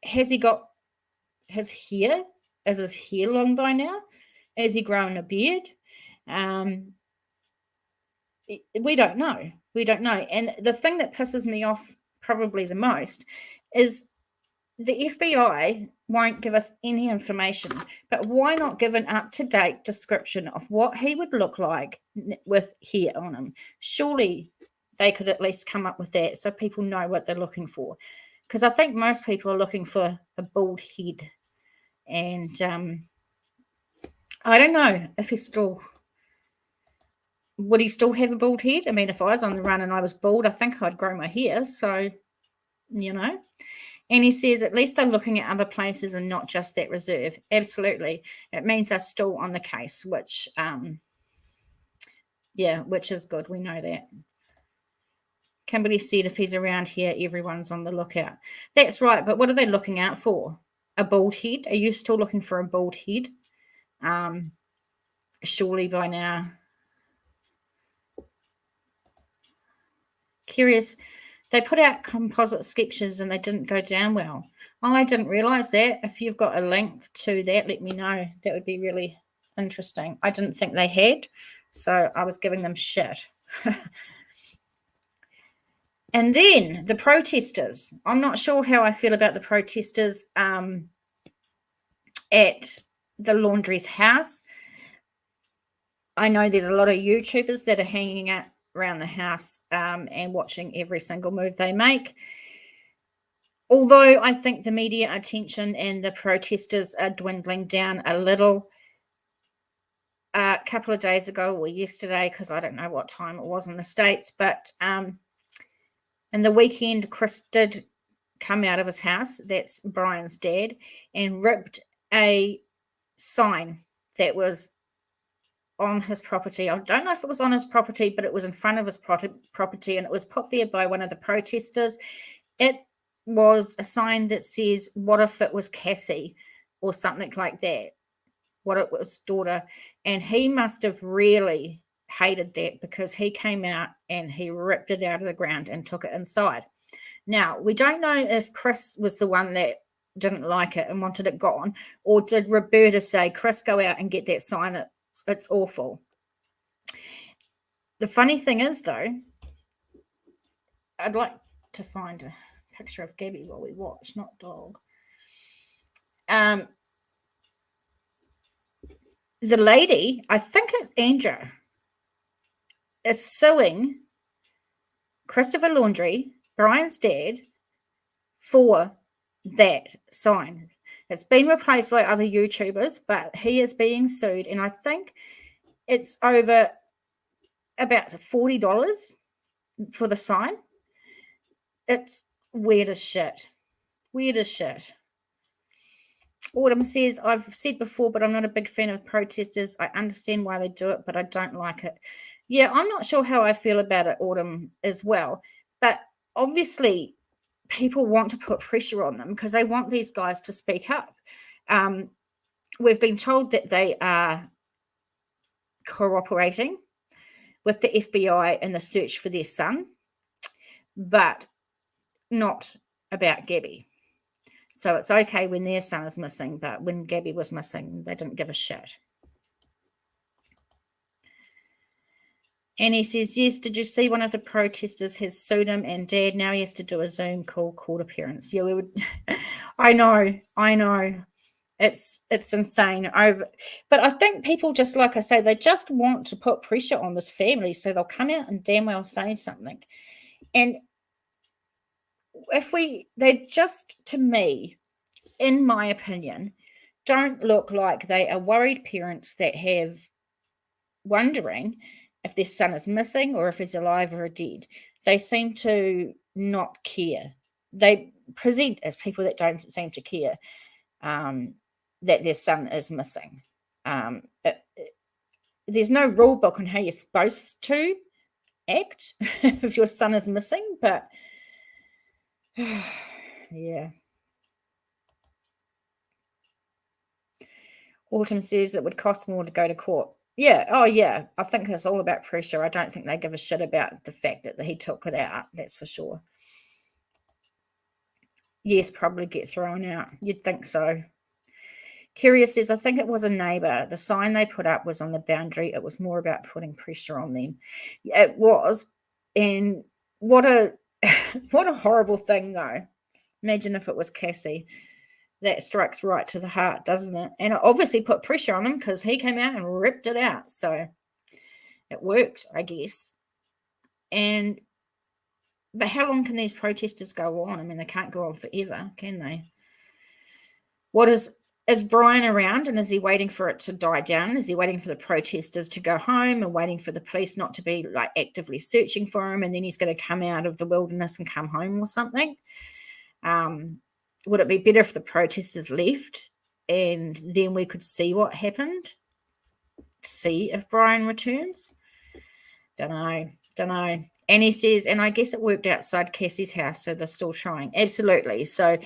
Has he got his hair? Is his hair long by now? Has he grown a beard? We don't know. We don't know. And the thing that pisses me off probably the most is the FBI won't give us any information. But why not give an up-to-date description of what he would look like with hair on him? Surely they could at least come up with that so people know what they're looking for. Because I think most people are looking for a bald head. And I don't know if would he still have a bald head? I mean, if I was on the run and I was bald, I think I'd grow my hair. So, And he says, at least they're looking at other places and not just that reserve. Absolutely. It means they're still on the case, which is good. We know that. Kimberly said if he's around here, everyone's on the lookout. That's right. But what are they looking out for? A bald head? Are you still looking for a bald head? Surely by now. Curious. They put out composite sketches and they didn't go down well. Oh, I didn't realize that. If you've got a link to that, let me know. That would be really interesting. I didn't think they had, so I was giving them shit. And then the protesters. I'm not sure how I feel about the protesters at the Laundrie's house. I know there's a lot of YouTubers that are hanging out around the house and watching every single move they make. Although I think the media attention and the protesters are dwindling down a little. A couple of days ago or yesterday, because I don't know what time it was in the States, but in the weekend, Chris did come out of his house, that's Brian's dad, and ripped a sign that was on his property. I don't know if it was on his property, but it was in front of his property, and it was put there by one of the protesters. It was a sign that says, "What if it was Cassie?" or something like that. What it was daughter. And he must have really hated that, because he came out and he ripped it out of the ground and took it inside. Now, we don't know if Chris was the one that didn't like it and wanted it gone, or did Roberta say, "Chris, go out and get that sign, it's awful." The funny thing is, though, I'd like to find a picture of Gabby while we watch, not dog. The lady, I think it's Andrew, is suing Christopher Laundrie, Brian's dad, for that sign. It's been replaced by other YouTubers, but he is being sued, and I think it's over about $40 for the sign. It's weird as shit. Weird as shit. Autumn says, "I've said before, but I'm not a big fan of protesters. I understand why they do it, but I don't like it." Yeah, I'm not sure how I feel about it, Autumn, as well. But obviously, people want to put pressure on them because they want these guys to speak up. We've been told that they are cooperating with the FBI in the search for their son, but not about Gabby. So it's okay when their son is missing, but when Gabby was missing, they didn't give a shit. And he says, "Yes, did you see one of the protesters has sued him and dad? Now he has to do a Zoom call court appearance." Yeah, we would. I know. It's insane. But I think people, just like I say, they just want to put pressure on this family, so they'll come out and damn well say something. And they just, to me, in my opinion, don't look like they are worried parents that have wondering if their son is missing or if he's alive or dead. They seem to not care. They present as people that don't seem to care that their son is missing. There's no rule book on how you're supposed to act if your son is missing, but yeah. Autumn says it would cost more to go to court. Yeah. Oh, yeah. I think it's all about pressure. I don't think they give a shit about the fact that he took it out. That's for sure. Yes, probably get thrown out. You'd think so. Curious says, "I think it was a neighbour. The sign they put up was on the boundary. It was more about putting pressure on them." It was. And what a what a horrible thing, though. Imagine if it was Cassie. That strikes right to the heart, doesn't it? And it obviously put pressure on him because he came out and ripped it out. So it worked, I guess. But how long can these protesters go on? I mean, they can't go on forever, can they? Is Brian around, and is he waiting for it to die down? Is he waiting for the protesters to go home and waiting for the police not to be like actively searching for him, and then he's going to come out of the wilderness and come home or something? Would it be better if the protesters left and then we could see what happened? See if Brian returns? Don't know. And he says, and I guess it worked outside Cassie's house, so they're still trying. Absolutely. So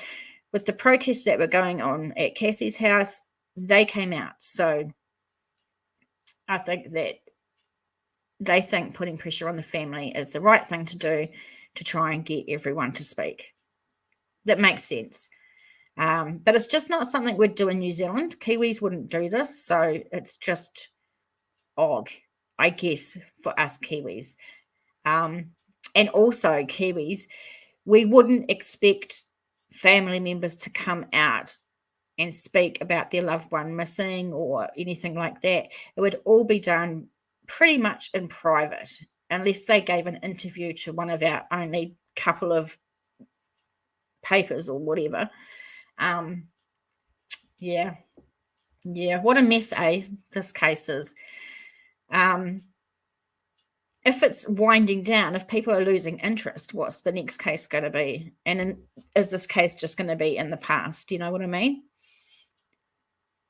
with the protests that were going on at Cassie's house, they came out. So I think that they think putting pressure on the family is the right thing to do to try and get everyone to speak. That makes sense. But it's just not something we'd do in New Zealand. Kiwis wouldn't do this, so it's just odd, I guess, for us Kiwis. And also Kiwis, we wouldn't expect family members to come out and speak about their loved one missing or anything like that. It would all be done pretty much in private, unless they gave an interview to one of our only couple of papers or whatever. Yeah, what a mess, this case is. If it's winding down, if people are losing interest, what's the next case going to be? And is this case just going to be in the past? You know what I mean?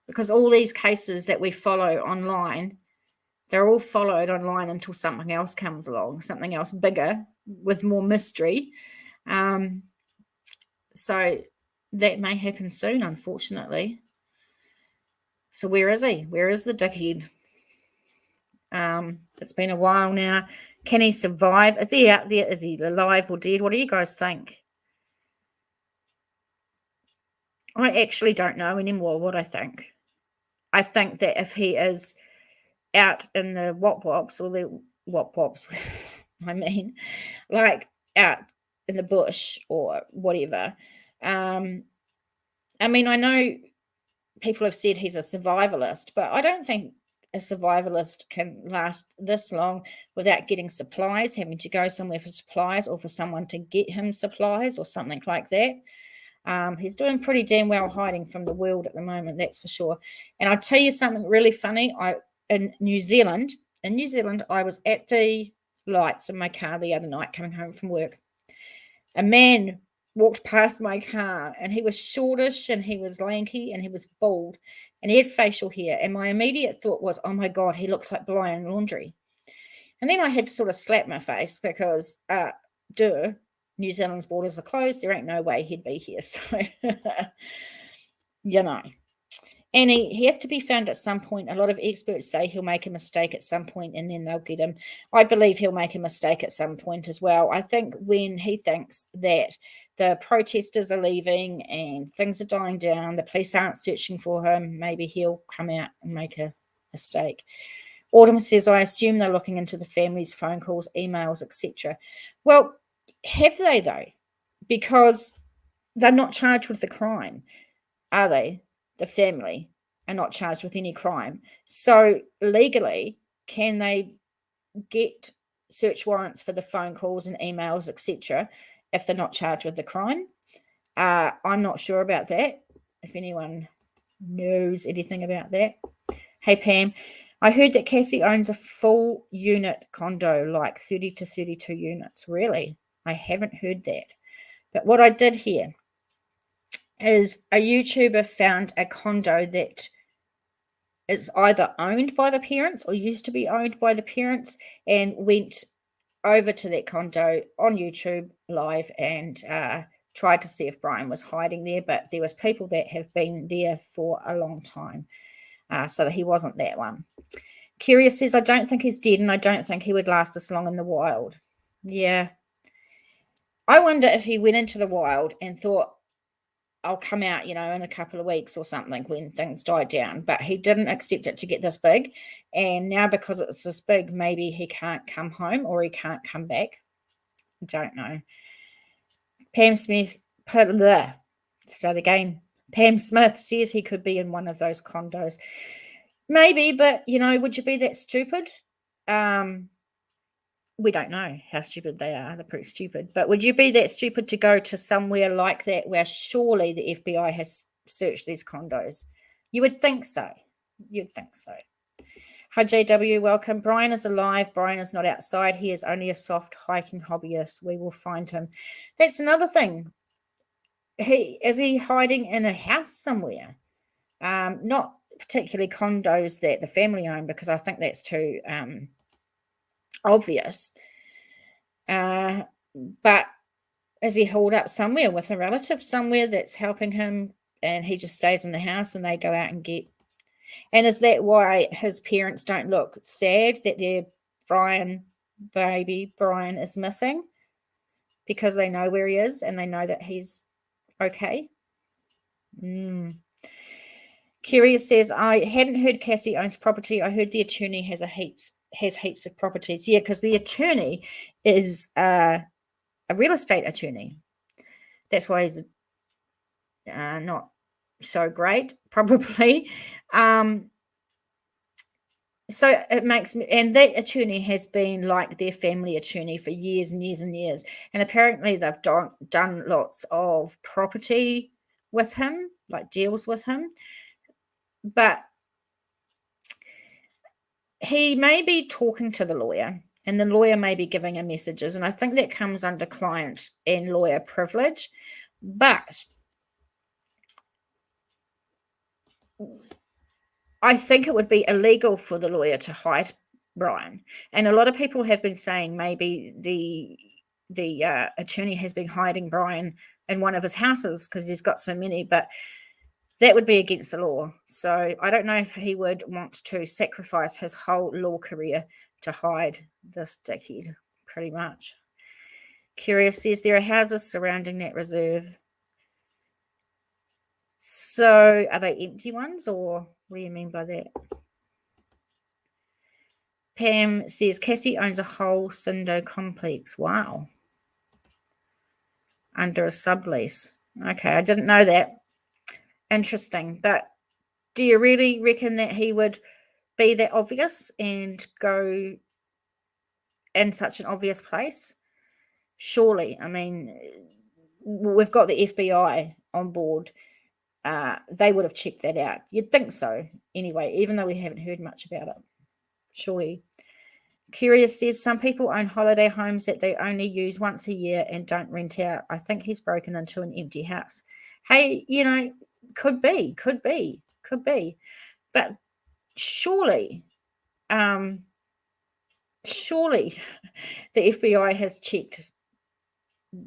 Because all these cases that we follow online, they're all followed online until something else comes along, something else bigger with more mystery. So that may happen soon, unfortunately. So where is he? Where is the dickhead? It's been a while now. Can he survive? Is he out there? Is he alive or dead? What do you guys think? I actually don't know anymore what I think. I think that if he is out in the wop-wops, or the wop-wops, I mean, like out in the bush or whatever. I mean, I know people have said he's a survivalist, but I don't think a survivalist can last this long without getting supplies, having to go somewhere for supplies or for someone to get him supplies or something like that. He's doing pretty damn well hiding from the world at the moment, that's for sure. And I'll tell you something really funny. In New Zealand, I was at the lights in my car the other night coming home from work. A man walked past my car, and he was shortish, and he was lanky, and he was bald, and he had facial hair. And my immediate thought was, oh my God, he looks like Brian Laundrie. And then I had to sort of slap my face because, New Zealand's borders are closed. There ain't no way he'd be here. So, you know. And he has to be found at some point. A lot of experts say he'll make a mistake at some point and then they'll get him. I believe he'll make a mistake at some point as well. I think when he thinks that the protesters are leaving and things are dying down, the police aren't searching for him, maybe he'll come out and make a mistake. Autumn says, I assume they're looking into the family's phone calls, emails, etc. Well, have they though? Because they're not charged with the crime, are they? The family are not charged with any crime. So legally, can they get search warrants for the phone calls and emails, etc., if they're not charged with the crime? I'm not sure about that. If anyone knows anything about that. Hey, Pam, I heard that Cassie owns a full unit condo, like 30 to 32 units. Really? I haven't heard that. But what I did hear is a YouTuber found a condo that is either owned by the parents or used to be owned by the parents, and went over to that condo on YouTube live and tried to see if Brian was hiding there. But there was people that have been there for a long time, so that he wasn't that one. Curious says, I don't think he's dead, and I don't think he would last this long in the wild. Yeah. I wonder if he went into the wild and thought, I'll come out, in a couple of weeks or something when things died down. But he didn't expect it to get this big. And now because it's this big, maybe he can't come home or he can't come back. I don't know. Pam Smith, start again. Pam Smith says he could be in one of those condos. Maybe, but, would you be that stupid? We don't know how stupid they are. They're pretty stupid. But would you be that stupid to go to somewhere like that where surely the FBI has searched these condos? You would think so. You'd think so. Hi, JW. Welcome. Brian is alive. Brian is not outside. He is only a soft hiking hobbyist. We will find him. That's another thing. Is he hiding in a house somewhere? Not particularly condos that the family own, because I think that's too obvious. But is he holed up somewhere with a relative somewhere that's helping him, and he just stays in the house and they go out and get? And is that why his parents don't look sad that their baby Brian is missing? Because they know where he is and they know that he's okay? Curious says, I hadn't heard Cassie owns property. I heard the attorney has heaps of properties. Yeah, because the attorney is a real estate attorney. That's why he's not so great, probably. So it makes me, and that attorney has been like their family attorney for years and years and years. And apparently they've done lots of property with him, like deals with him. But he may be talking to the lawyer, and the lawyer may be giving him messages. And I think that comes under client and lawyer privilege. But I think it would be illegal for the lawyer to hide Brian. And a lot of people have been saying maybe the attorney has been hiding Brian in one of his houses because he's got so many, but that would be against the law. So I don't know if he would want to sacrifice his whole law career to hide this dickhead, pretty much. Curious says there are houses surrounding that reserve. So are they empty ones, or what do you mean by that? Pam says Cassie owns a whole Cindo complex. Wow. Under a sublease. Okay, I didn't know that. Interesting. But do you really reckon that he would be that obvious and go in such an obvious place? Surely. I mean, we've got the FBI on board. They would have checked that out. You'd think so. Anyway, even though we haven't heard much about it. Surely. Curious says some people own holiday homes that they only use once a year and don't rent out. I think he's broken into an empty house. Hey, could be. But surely the FBI has checked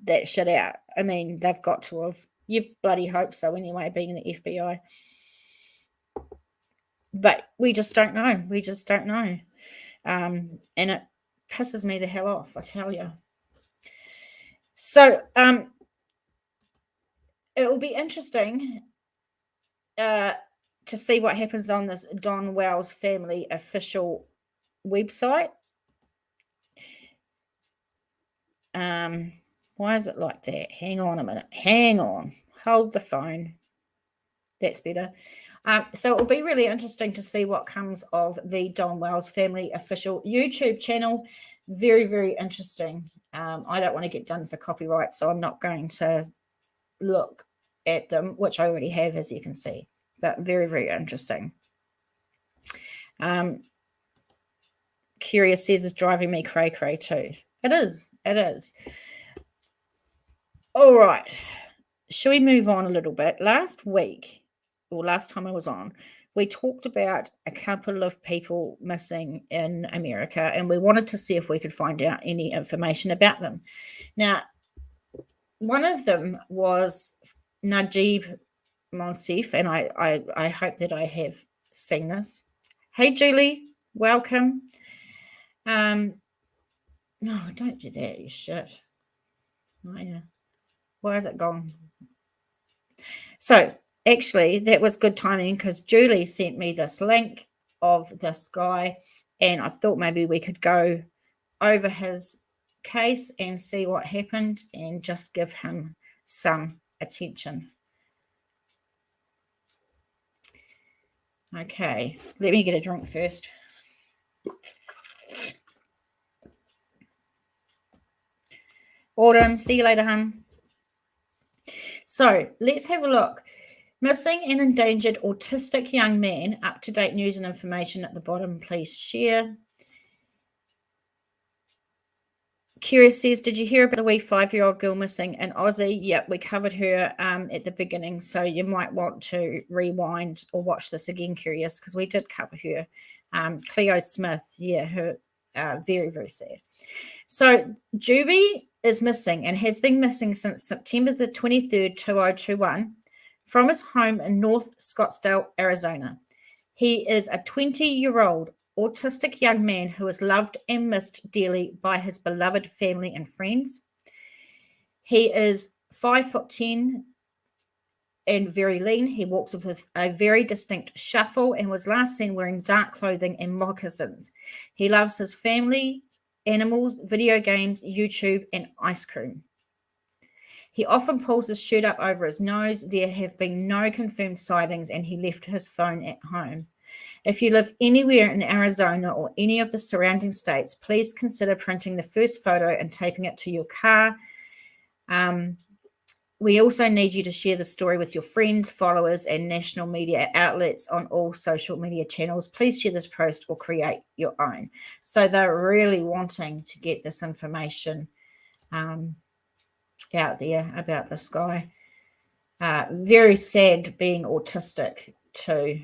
that shit out. I mean, they've got to have. You bloody hope so anyway, being the FBI. But we just don't know. And it pisses me the hell off, I tell you. So it will be interesting to see what happens on this Don Wells family official website. Why is it like that? Hang on a minute. Hang on. Hold the phone. That's better. So it will be really interesting to see what comes of the Don Wells family official YouTube channel. Very, very interesting. I don't want to get done for copyright, so I'm not going to look at them, which I already have, as you can see. But very, very interesting. Curious says it's driving me cray-cray too. It is. All right. Shall we move on a little bit? Last time I was on, we talked about a couple of people missing in America, and we wanted to see if we could find out any information about them. Now, one of them was Najib Monsef, and I hope that I have seen this. Hey, Julie, welcome. No, don't do that, you shit. Oh, yeah. Why is it gone? So, actually, that was good timing because Julie sent me this link of this guy, and I thought maybe we could go over his case and see what happened and just give him some attention. Okay, let me get a drink first. Autumn, see you later, hun. So let's have a look. Missing and endangered autistic young man. Up-to-date news and information at the bottom. Please share. Curious says, did you hear about the wee 5-year-old girl missing in Aussie? Yep, we covered her at the beginning, so you might want to rewind or watch this again, Curious, because we did cover her. Cleo Smith, yeah, her very, very sad. So Juby is missing and has been missing since September the 23rd, 2021, from his home in North Scottsdale, Arizona. He is a 20-year-old autistic young man who is loved and missed dearly by his beloved family and friends. He is 5'10" and very lean. He walks with a very distinct shuffle and was last seen wearing dark clothing and moccasins. He loves his family, animals, video games, YouTube, and ice cream. He often pulls his shirt up over his nose. There have been no confirmed sightings, and he left his phone at home. If you live anywhere in Arizona or any of the surrounding states, please consider printing the first photo and taping it to your car. We also need you to share the story with your friends, followers, and national media outlets on all social media channels. Please share this post or create your own. So they're really wanting to get this information out there about this guy. Very sad being autistic too.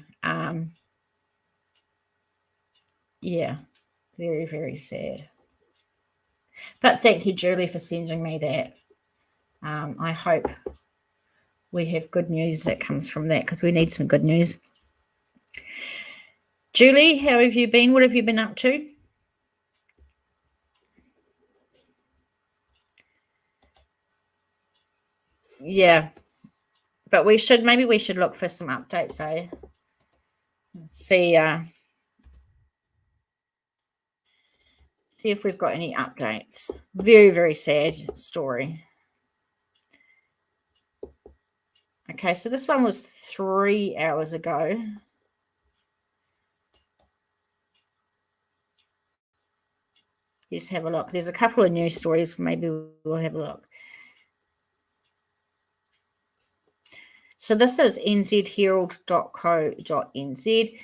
Yeah, very, very sad. But thank you, Julie, for sending me that. I hope we have good news that comes from that, because we need some good news. Julie, how have you been? What have you been up to? Yeah, but maybe we should look for some updates, eh? See if we've got any updates. Very, very sad story. Okay, so this one was 3 hours ago. Let's have a look. There's a couple of news stories. Maybe we'll have a look. So this is nzherald.co.nz.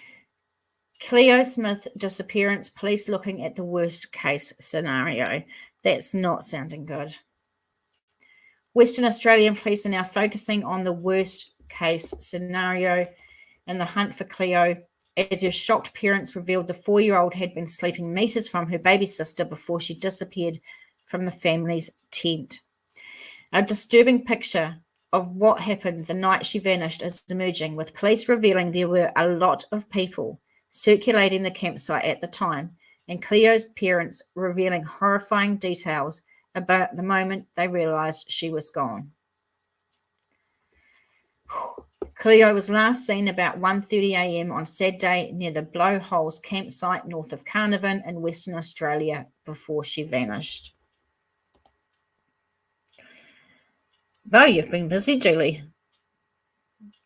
Cleo Smith disappearance. Police looking at the worst case scenario. That's not sounding good. Western Australian police are now focusing on the worst case scenario in the hunt for Cleo, as her shocked parents revealed the 4-year-old had been sleeping meters from her baby sister before she disappeared from the family's tent. A disturbing picture of what happened the night she vanished is emerging, with police revealing there were a lot of people circulating the campsite at the time, and Cleo's parents revealing horrifying details about the moment they realised she was gone. Cleo was last seen about 1:30 a.m. on Saturday near the Blowholes campsite north of Carnarvon in Western Australia before she vanished. Oh, you've been busy, Julie.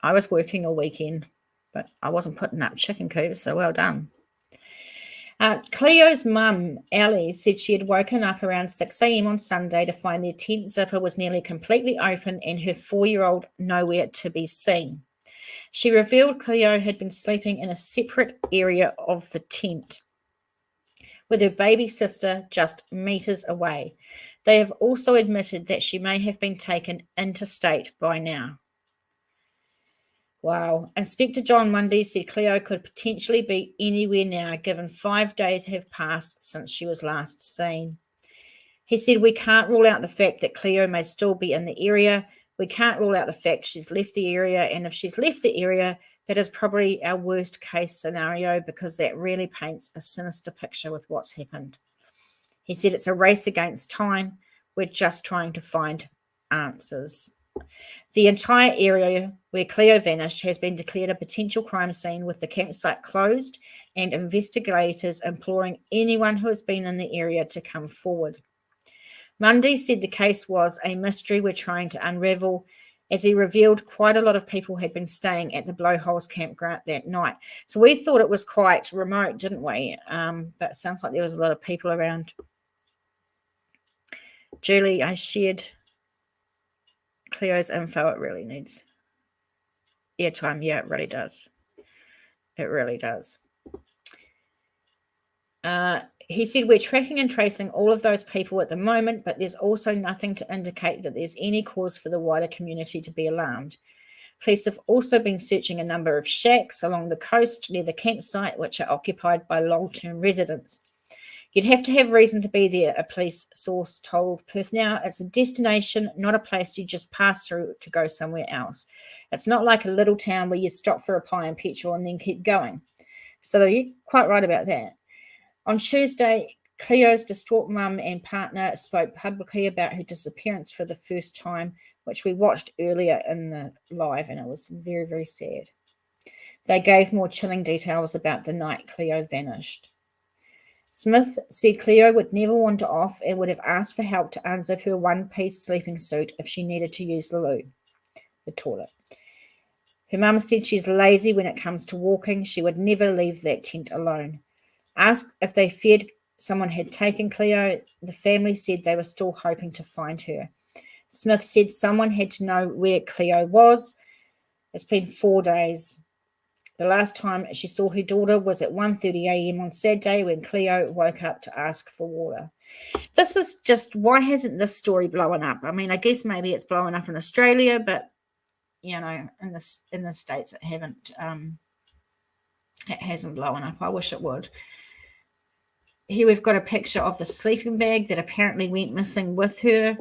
I was working all weekend, but I wasn't putting up chicken coops, so well done. Cleo's mum, Ellie, said she had woken up around 6 a.m. on Sunday to find their tent zipper was nearly completely open and her 4-year-old nowhere to be seen. She revealed Cleo had been sleeping in a separate area of the tent, with her baby sister just meters away. They have also admitted that she may have been taken interstate by now. Wow. Inspector John Mundy said Cleo could potentially be anywhere now, given 5 days have passed since she was last seen. He said, "We can't rule out the fact that Cleo may still be in the area. We can't rule out the fact she's left the area. And if she's left the area, that is probably our worst case scenario, because that really paints a sinister picture with what's happened." He said, "It's a race against time. We're just trying to find answers." The entire area where Cleo vanished has been declared a potential crime scene, with the campsite closed and investigators imploring anyone who has been in the area to come forward. Mundy said the case was a mystery we're trying to unravel, as he revealed quite a lot of people had been staying at the Blowholes campground that night. So we thought it was quite remote, didn't we? But it sounds like there was a lot of people around. Julie, I shared Cleo's info. It really needs airtime. Yeah, it really does. It really does. He said, "We're tracking and tracing all of those people at the moment, but there's also nothing to indicate that there's any cause for the wider community to be alarmed. Police have also been searching a number of shacks along the coast near the campsite, which are occupied by long-term residents. You'd have to have reason to be there," a police source told Perth Now. "It's a destination, not a place you just pass through to go somewhere else. It's not like a little town where you stop for a pie and petrol and then keep going." So you're quite right about that. On Tuesday, Cleo's distraught mum and partner spoke publicly about her disappearance for the first time, which we watched earlier in the live, and it was very, very sad. They gave more chilling details about the night Cleo vanished. Smith said Cleo would never wander off and would have asked for help to unzip her one-piece sleeping suit if she needed to use the loo, the toilet. Her mum said she's lazy when it comes to walking. She would never leave that tent alone. Asked if they feared someone had taken Cleo, the family said they were still hoping to find her. Smith said someone had to know where Cleo was. It's been 4 days. The last time she saw her daughter was at 1:30 a.m. on Saturday when Cleo woke up to ask for water. This is just, why hasn't this story blown up? I mean, I guess maybe it's blowing up in Australia, but you know, in the States it hasn't blown up. I wish it would. Here we've got a picture of the sleeping bag that apparently went missing with her.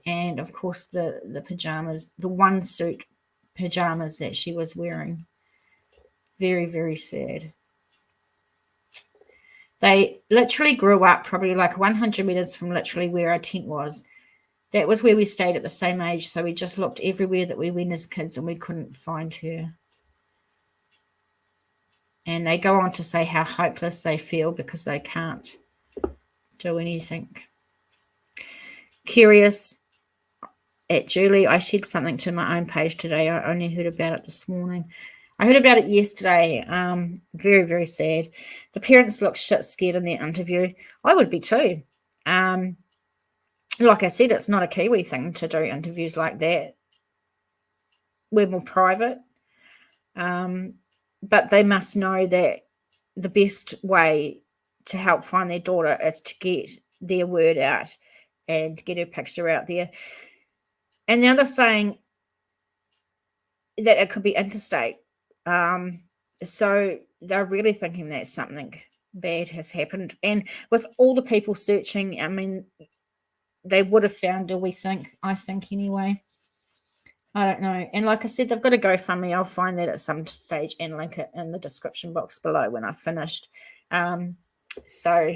And of course the pajamas, the one suit pajamas that she was wearing. Very, very sad. They literally grew up probably like 100 meters from literally where our tent was. That was where we stayed at the same age, so we just looked everywhere that we went as kids and we couldn't find her. And they go on to say how hopeless they feel because they can't do anything. Curious at Julie, I shared something to my own page today. I only heard about it this morning. I heard about it yesterday. Very, very sad. The parents look shit scared in their interview. I would be too. Like I said, it's not a Kiwi thing to do interviews like that. We're more private. But they must know that the best way to help find their daughter is to get their word out and get her picture out there. And now they're saying that it could be interstate. So they're really thinking that something bad has happened. And with all the people searching, I mean, they would have found her, I think anyway. I don't know. And like I said, they've got a GoFundMe. I'll find that at some stage and link it in the description box below when I've finished. So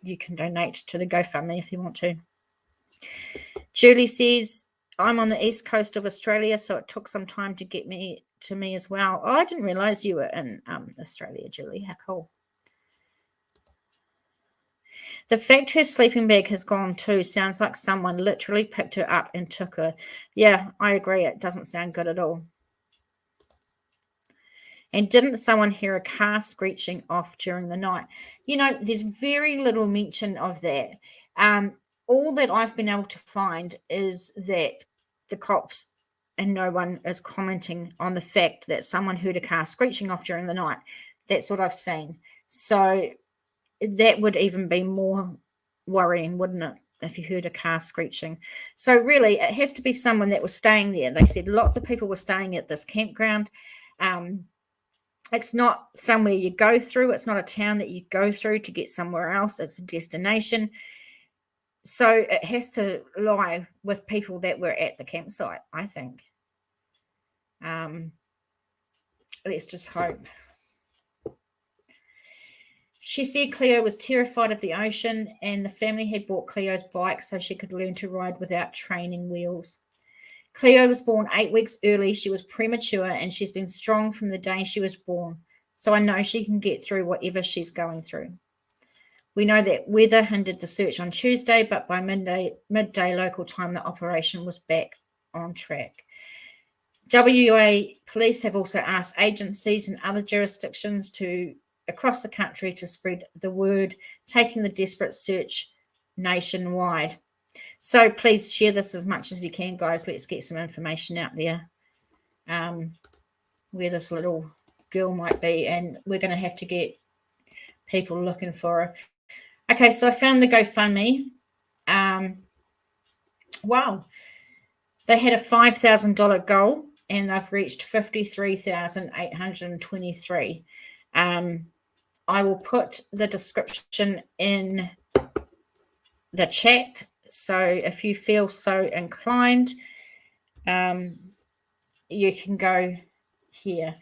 you can donate to the GoFundMe if you want to. Julie says, I'm on the east coast of Australia, so it took some time to get to me as well. Oh, I didn't realise you were in Australia, Julie. How cool. The fact her sleeping bag has gone too sounds like someone literally picked her up and took her. Yeah, I agree. It doesn't sound good at all. And didn't someone hear a car screeching off during the night? You know, there's very little mention of that. All that I've been able to find is that the cops and no one is commenting on the fact that someone heard a car screeching off during the night. That's what I've seen. So that would even be more worrying, wouldn't it, if you heard a car screeching? So really, it has to be someone that was staying there. They said lots of people were staying at this campground. It's not somewhere you go through. It's not a town that you go through to get somewhere else. It's a destination. So it has to lie with people that were at the campsite, I think. Let's just hope. She said Cleo was terrified of the ocean and the family had bought Cleo's bike so she could learn to ride without training wheels. Cleo was born 8 weeks early. She was premature and she's been strong from the day she was born. So I know she can get through whatever she's going through. We know that weather hindered the search on Tuesday, but by midday local time, the operation was back on track. WA police have also asked agencies and other jurisdictions across the country to spread the word, taking the desperate search nationwide. So please share this as much as you can, guys. Let's get some information out there where this little girl might be, and we're going to have to get people looking for her. Okay, so I found the GoFundMe. Wow. They had a $5,000 goal, and they've reached $53,823. I will put the description in the chat, so if you feel so inclined, you can go here.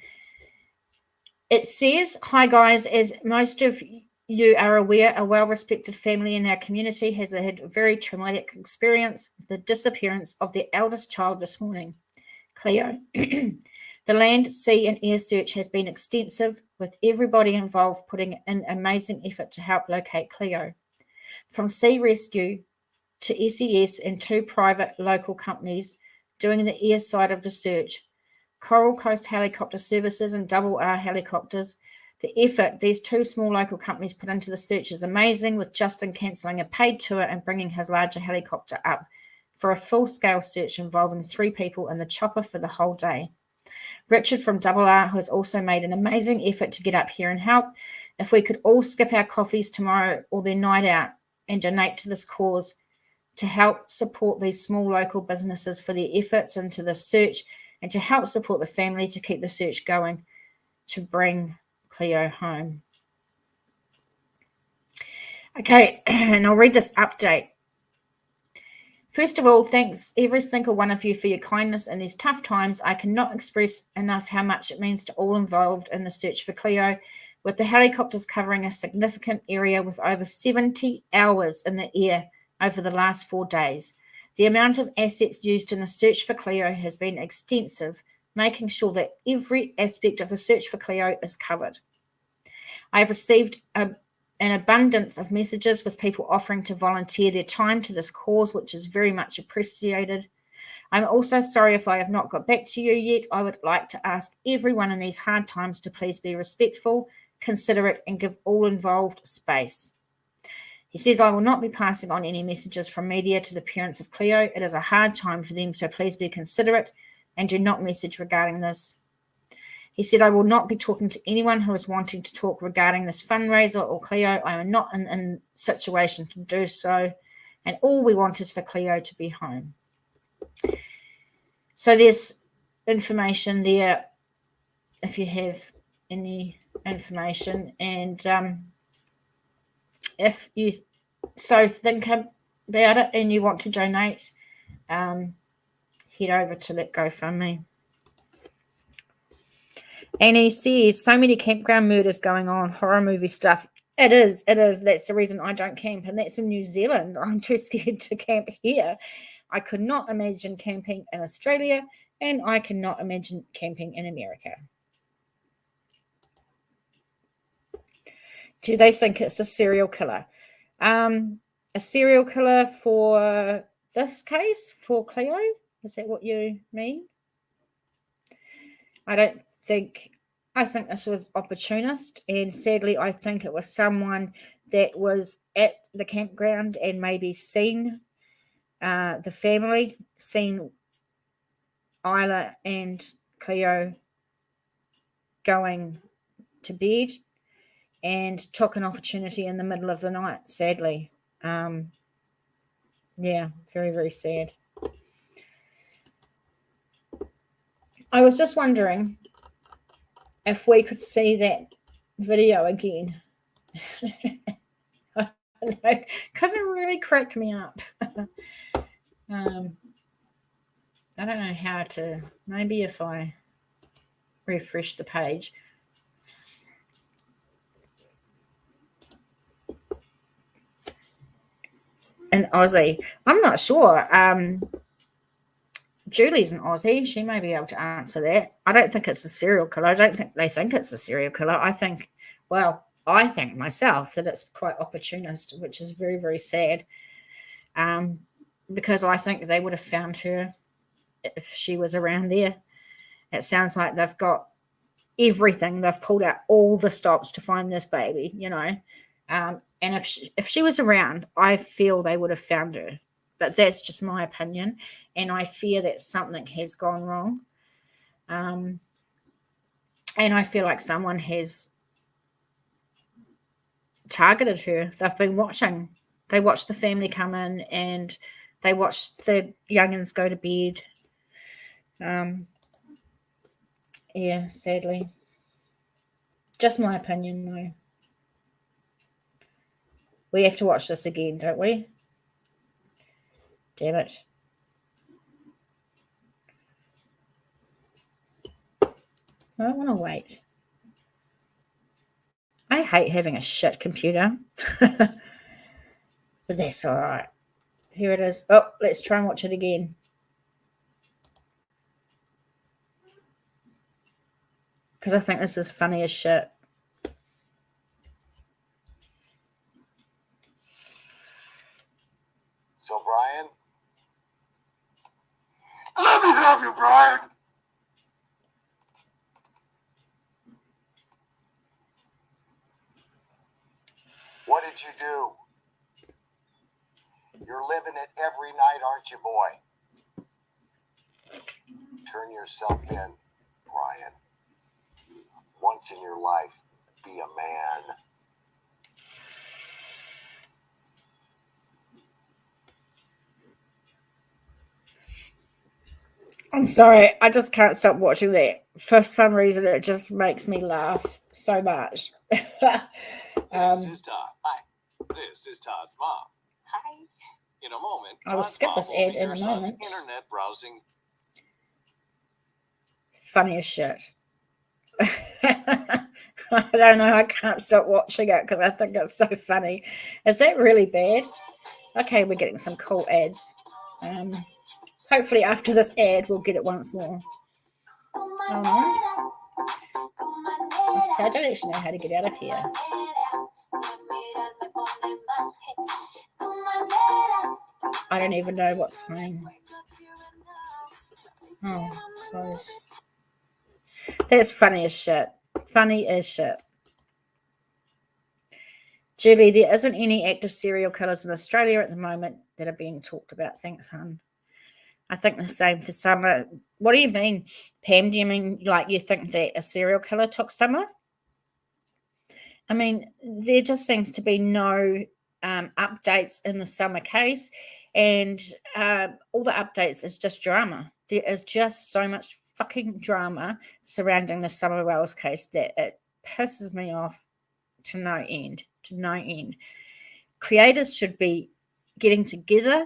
It says, hi guys, as most of you are aware, a well-respected family in our community has had a very traumatic experience, the disappearance of their eldest child this morning, Cleo. The The land, sea and air search has been extensive, with everybody involved putting in amazing effort to help locate Cleo. From Sea Rescue to SES and 2 private local companies doing the air side of the search, Coral Coast Helicopter Services and R Helicopters. The effort these 2 small local companies put into the search is amazing, with Justin cancelling a paid tour and bringing his larger helicopter up for a full-scale search involving 3 people in the chopper for the whole day. Richard from R has also made an amazing effort to get up here and help. If we could all skip our coffees tomorrow or their night out and donate to this cause to help support these small local businesses for their efforts into the search and to help support the family to keep the search going to bring Cleo home. Okay, and I'll read this update. First of all, thanks every single one of you for your kindness in these tough times. I cannot express enough how much it means to all involved in the search for Cleo, with the helicopters covering a significant area with over 70 hours in the air over the last 4 days. The amount of assets used in the search for Cleo has been extensive, making sure that every aspect of the search for Cleo is covered. I have received an abundance of messages with people offering to volunteer their time to this cause, which is very much appreciated. I'm also sorry if I have not got back to you yet. I would like to ask everyone in these hard times to please be respectful, considerate, and give all involved space. He says, I will not be passing on any messages from media to the parents of Cleo. It is a hard time for them, so please be considerate and do not message regarding this. He said, I will not be talking to anyone who is wanting to talk regarding this fundraiser or Cleo. I am not in a situation to do so, and all we want is for Cleo to be home. So there's information there if you have any information, and if you think about it and you want to donate, head over to Let Gofundme. And he says, so many campground murders going on, horror movie stuff. It is. That's the reason I don't camp, and that's in New Zealand. I'm too scared to camp here. I could not imagine camping in Australia, and I cannot imagine camping in America. Do they think it's a serial killer? A serial killer for this case, for Cleo? Is that what you mean? I think this was opportunist, and sadly I think it was someone that was at the campground and maybe seen the family, seen Isla and Cleo going to bed, and took an opportunity in the middle of the night, sadly. Yeah, very, very sad. I was just wondering if we could see that video again. I don't know, because it really cracked me up. I don't know how to, maybe if I refresh the page. An Aussie. I'm not sure. Julie's an Aussie. She may be able to answer that. I don't think it's a serial killer. I don't think they think it's a serial killer. I think myself that it's quite opportunist, which is very, very sad. Because I think they would have found her if she was around there. It sounds like they've got everything. They've pulled out all the stops to find this baby, you know. And if she was around, I feel they would have found her. But that's just my opinion, and I fear that something has gone wrong. And I feel like someone has targeted her. They've been watching. They watched the family come in, and they watched the youngins go to bed. Yeah, sadly. Just my opinion, though. We have to watch this again, don't we? Damn it. I don't want to wait. I hate having a shit computer. But that's all right. Here it is. Oh, let's try and watch it again. because I think this is funny as shit. So, Brian? Let me have you, Brian! What did you do? You're living it every night, aren't you, boy? Turn yourself in, Brian. Once in your life, be a man. I'm sorry, I just can't stop watching that. For some reason, it just makes me laugh so much. This is Todd. Hi. This is Todd's mom. Hi. In a moment, I will Todd's skip mom this will ad be in your a son's moment. internet browsing. Funny as shit. I don't know. I can't stop watching it because I think it's so funny. Is that really bad? Okay, we're getting some cool ads. Hopefully after this ad, we'll get it once more. Oh no. So I don't actually know how to get out of here. I don't even know what's playing. Oh, close. That's funny as shit. Funny as shit. Julie, there isn't any active serial killers in Australia at the moment that are being talked about. Thanks, hun. I think the same for Summer. What do you mean, Pam? Do you mean like you think that a serial killer took Summer? I mean, there just seems to be no updates in the Summer case, and all the updates is just drama. There is just so much fucking drama surrounding the Summer Wells case that it pisses me off to no end. To no end. Creators should be getting together,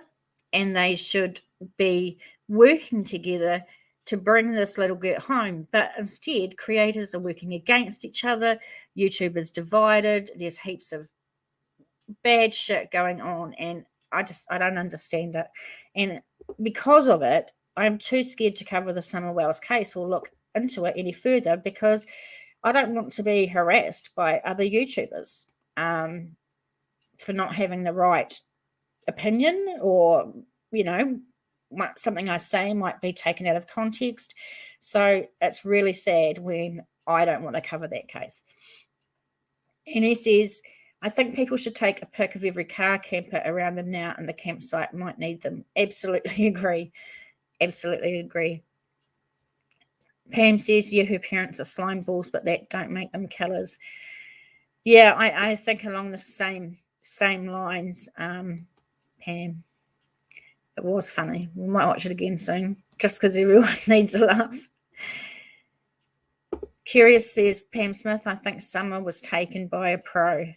and they should be working together to bring this little girl home. But instead, creators are working against each other. YouTube is divided. There's heaps of bad shit going on, and I don't understand it. And because of it, I'm too scared to cover the Summer Wells case or look into it any further because I don't want to be harassed by other YouTubers for not having the right opinion, or something I say might be taken out of context. So it's really sad when I don't want to cover that case. And he says, I think people should take a pic of every car camper around them now, and the campsite might need them. Absolutely agree. Absolutely agree. Pam says, yeah, her parents are slime balls, but that don't make them killers. Yeah, I think along the same lines, Pam. It was funny. We might watch it again soon, just because everyone needs a laugh. Curious says, Pam Smith, I think Summer was taken by a pro.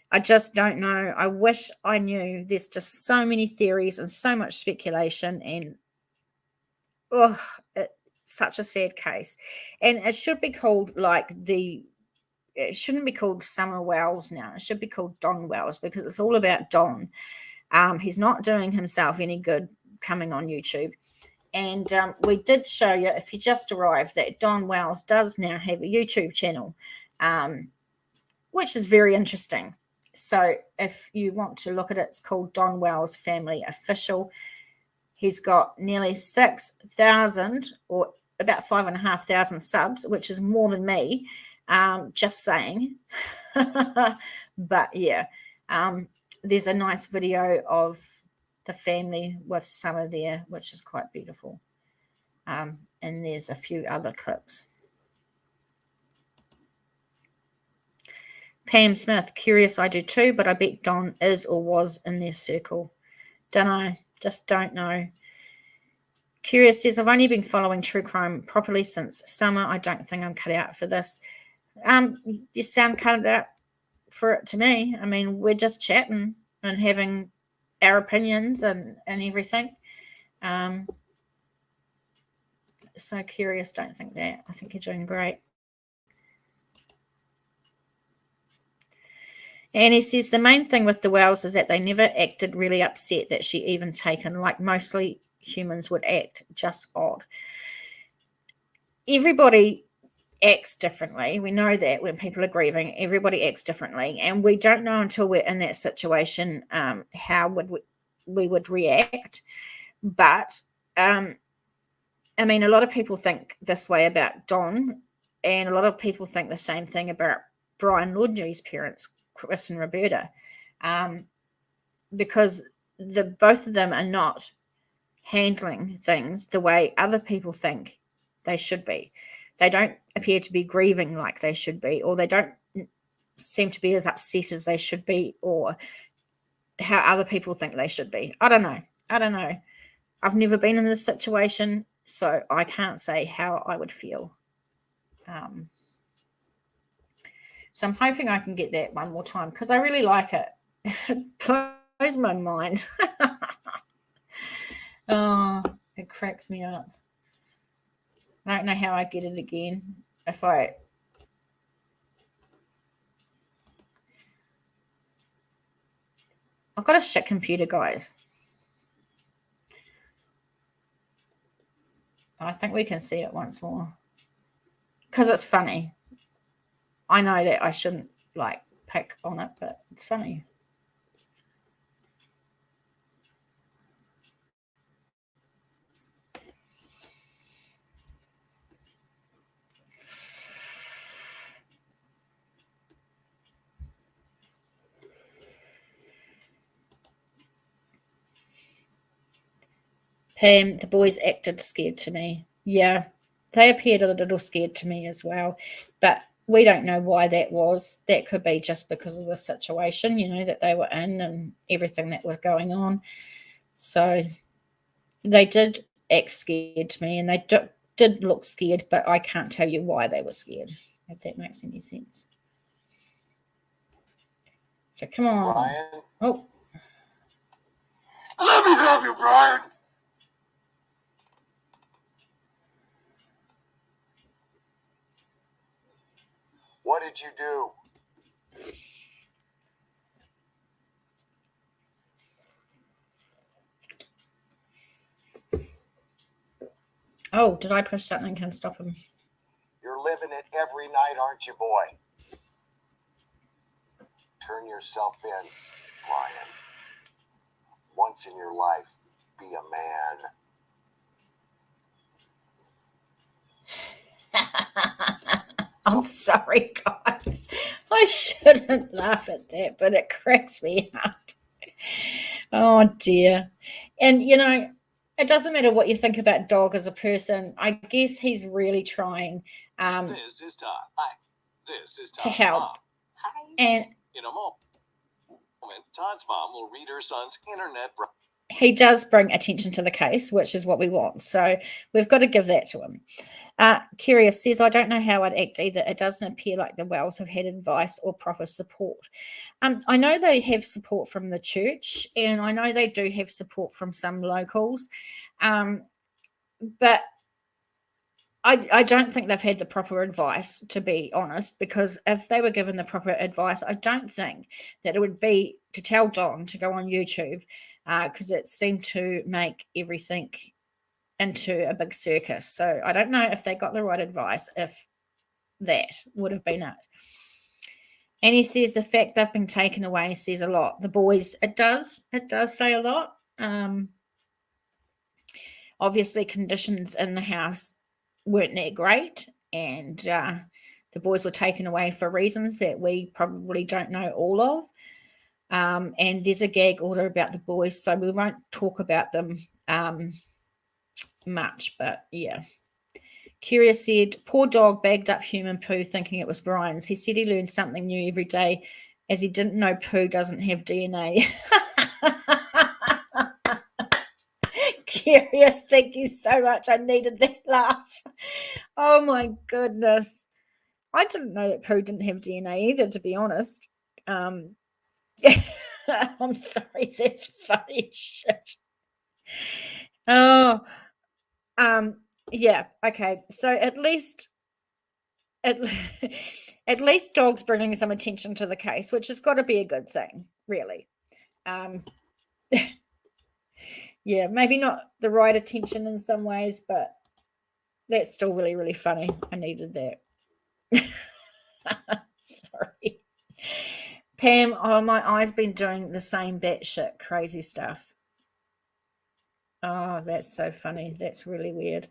I just don't know. I wish I knew. There's just so many theories and so much speculation, and it's such a sad case. And it should be called it shouldn't be called Summer Wells now. It should be called Don Wells, because it's all about Don. He's not doing himself any good coming on YouTube. And we did show you, if you just arrived, that Don Wells does now have a YouTube channel, which is very interesting. So if you want to look at it, it's called Don Wells Family Official. He's got nearly 6,000 or about 5,500 subs, which is more than me. Just saying. But yeah, there's a nice video of the family with Summer there, which is quite beautiful. And there's a few other clips. Pam Smith, curious, I do too, but I bet Don is or was in their circle. Don't know, just don't know. Curious says, I've only been following true crime properly since Summer. I don't think I'm cut out for this. You sound cut out for it to me. I mean, we're just chatting and having our opinions and everything. So Curious, don't think that. I think you're doing great. And he says, the main thing with the Wells is that they never acted really upset that she even taken, like mostly humans would act. Just odd. Everybody acts differently. We know that when people are grieving, everybody acts differently, and we don't know until we're in that situation how we would react. But I mean, a lot of people think this way about Don, and a lot of people think the same thing about Brian Laundrie's parents, Chris and Roberta, because both of them are not handling things the way other people think they should be. They don't appear to be grieving like they should be, or they don't seem to be as upset as they should be, or how other people think they should be. I don't know. I've never been in this situation, so I can't say how I would feel. So I'm hoping I can get that one more time because I really like it. It blows my mind. Oh, it cracks me up. I don't know how I get it again. I've got a shit computer, guys. I think we can see it once more because it's funny. I know that I shouldn't pick on it, but it's funny. Pam, the boys acted scared to me. Yeah, they appeared a little scared to me as well, but we don't know why that was. That could be just because of the situation, that they were in and everything that was going on. So they did act scared to me, and they did look scared, but I can't tell you why they were scared, if that makes any sense. So come on. Brian? Oh. Let me have you, Brian! What did you do? Oh, did I push something? Can stop him? You're living it every night, aren't you, boy? Turn yourself in, Brian. Once in your life, be a man. I'm sorry, guys. I shouldn't laugh at that, but it cracks me up. Oh, dear. And, it doesn't matter what you think about Dog as a person. I guess he's really trying This is Todd. Hi. This is Todd's to help. mom. Hi. And In a moment, Todd's mom will read her son's internet. he does bring attention to the case, which is what we want. So we've got to give that to him. Curious says, I don't know how I'd act either. It doesn't appear like the Wells have had advice or proper support. I know they have support from the church, and I know they do have support from some locals. But I don't think they've had the proper advice, to be honest, because if they were given the proper advice, I don't think that it would be to tell Don to go on YouTube, because it seemed to make everything into a big circus. So I don't know if they got the right advice, if that would have been it. And he says the fact they've been taken away says a lot. The boys, it does say a lot. Obviously, conditions in the house weren't that great, and the boys were taken away for reasons that we probably don't know all of. And there's a gag order about the boys, so we won't talk about them much, but yeah. Curious said, poor Dog bagged up human poo thinking it was Brian's. He said he learned something new every day, as he didn't know poo doesn't have DNA. Curious, thank you so much. I needed that laugh. Oh my goodness. I didn't know that poo didn't have DNA either, to be honest. I'm sorry, that's funny shit. Oh, yeah, okay. So at least Dog's bringing some attention to the case, which has got to be a good thing, really. Yeah, maybe not the right attention in some ways, but that's still really, really funny. I needed that. Sorry. Pam, oh, my eye's been doing the same batshit crazy stuff. Oh, that's so funny. That's really weird.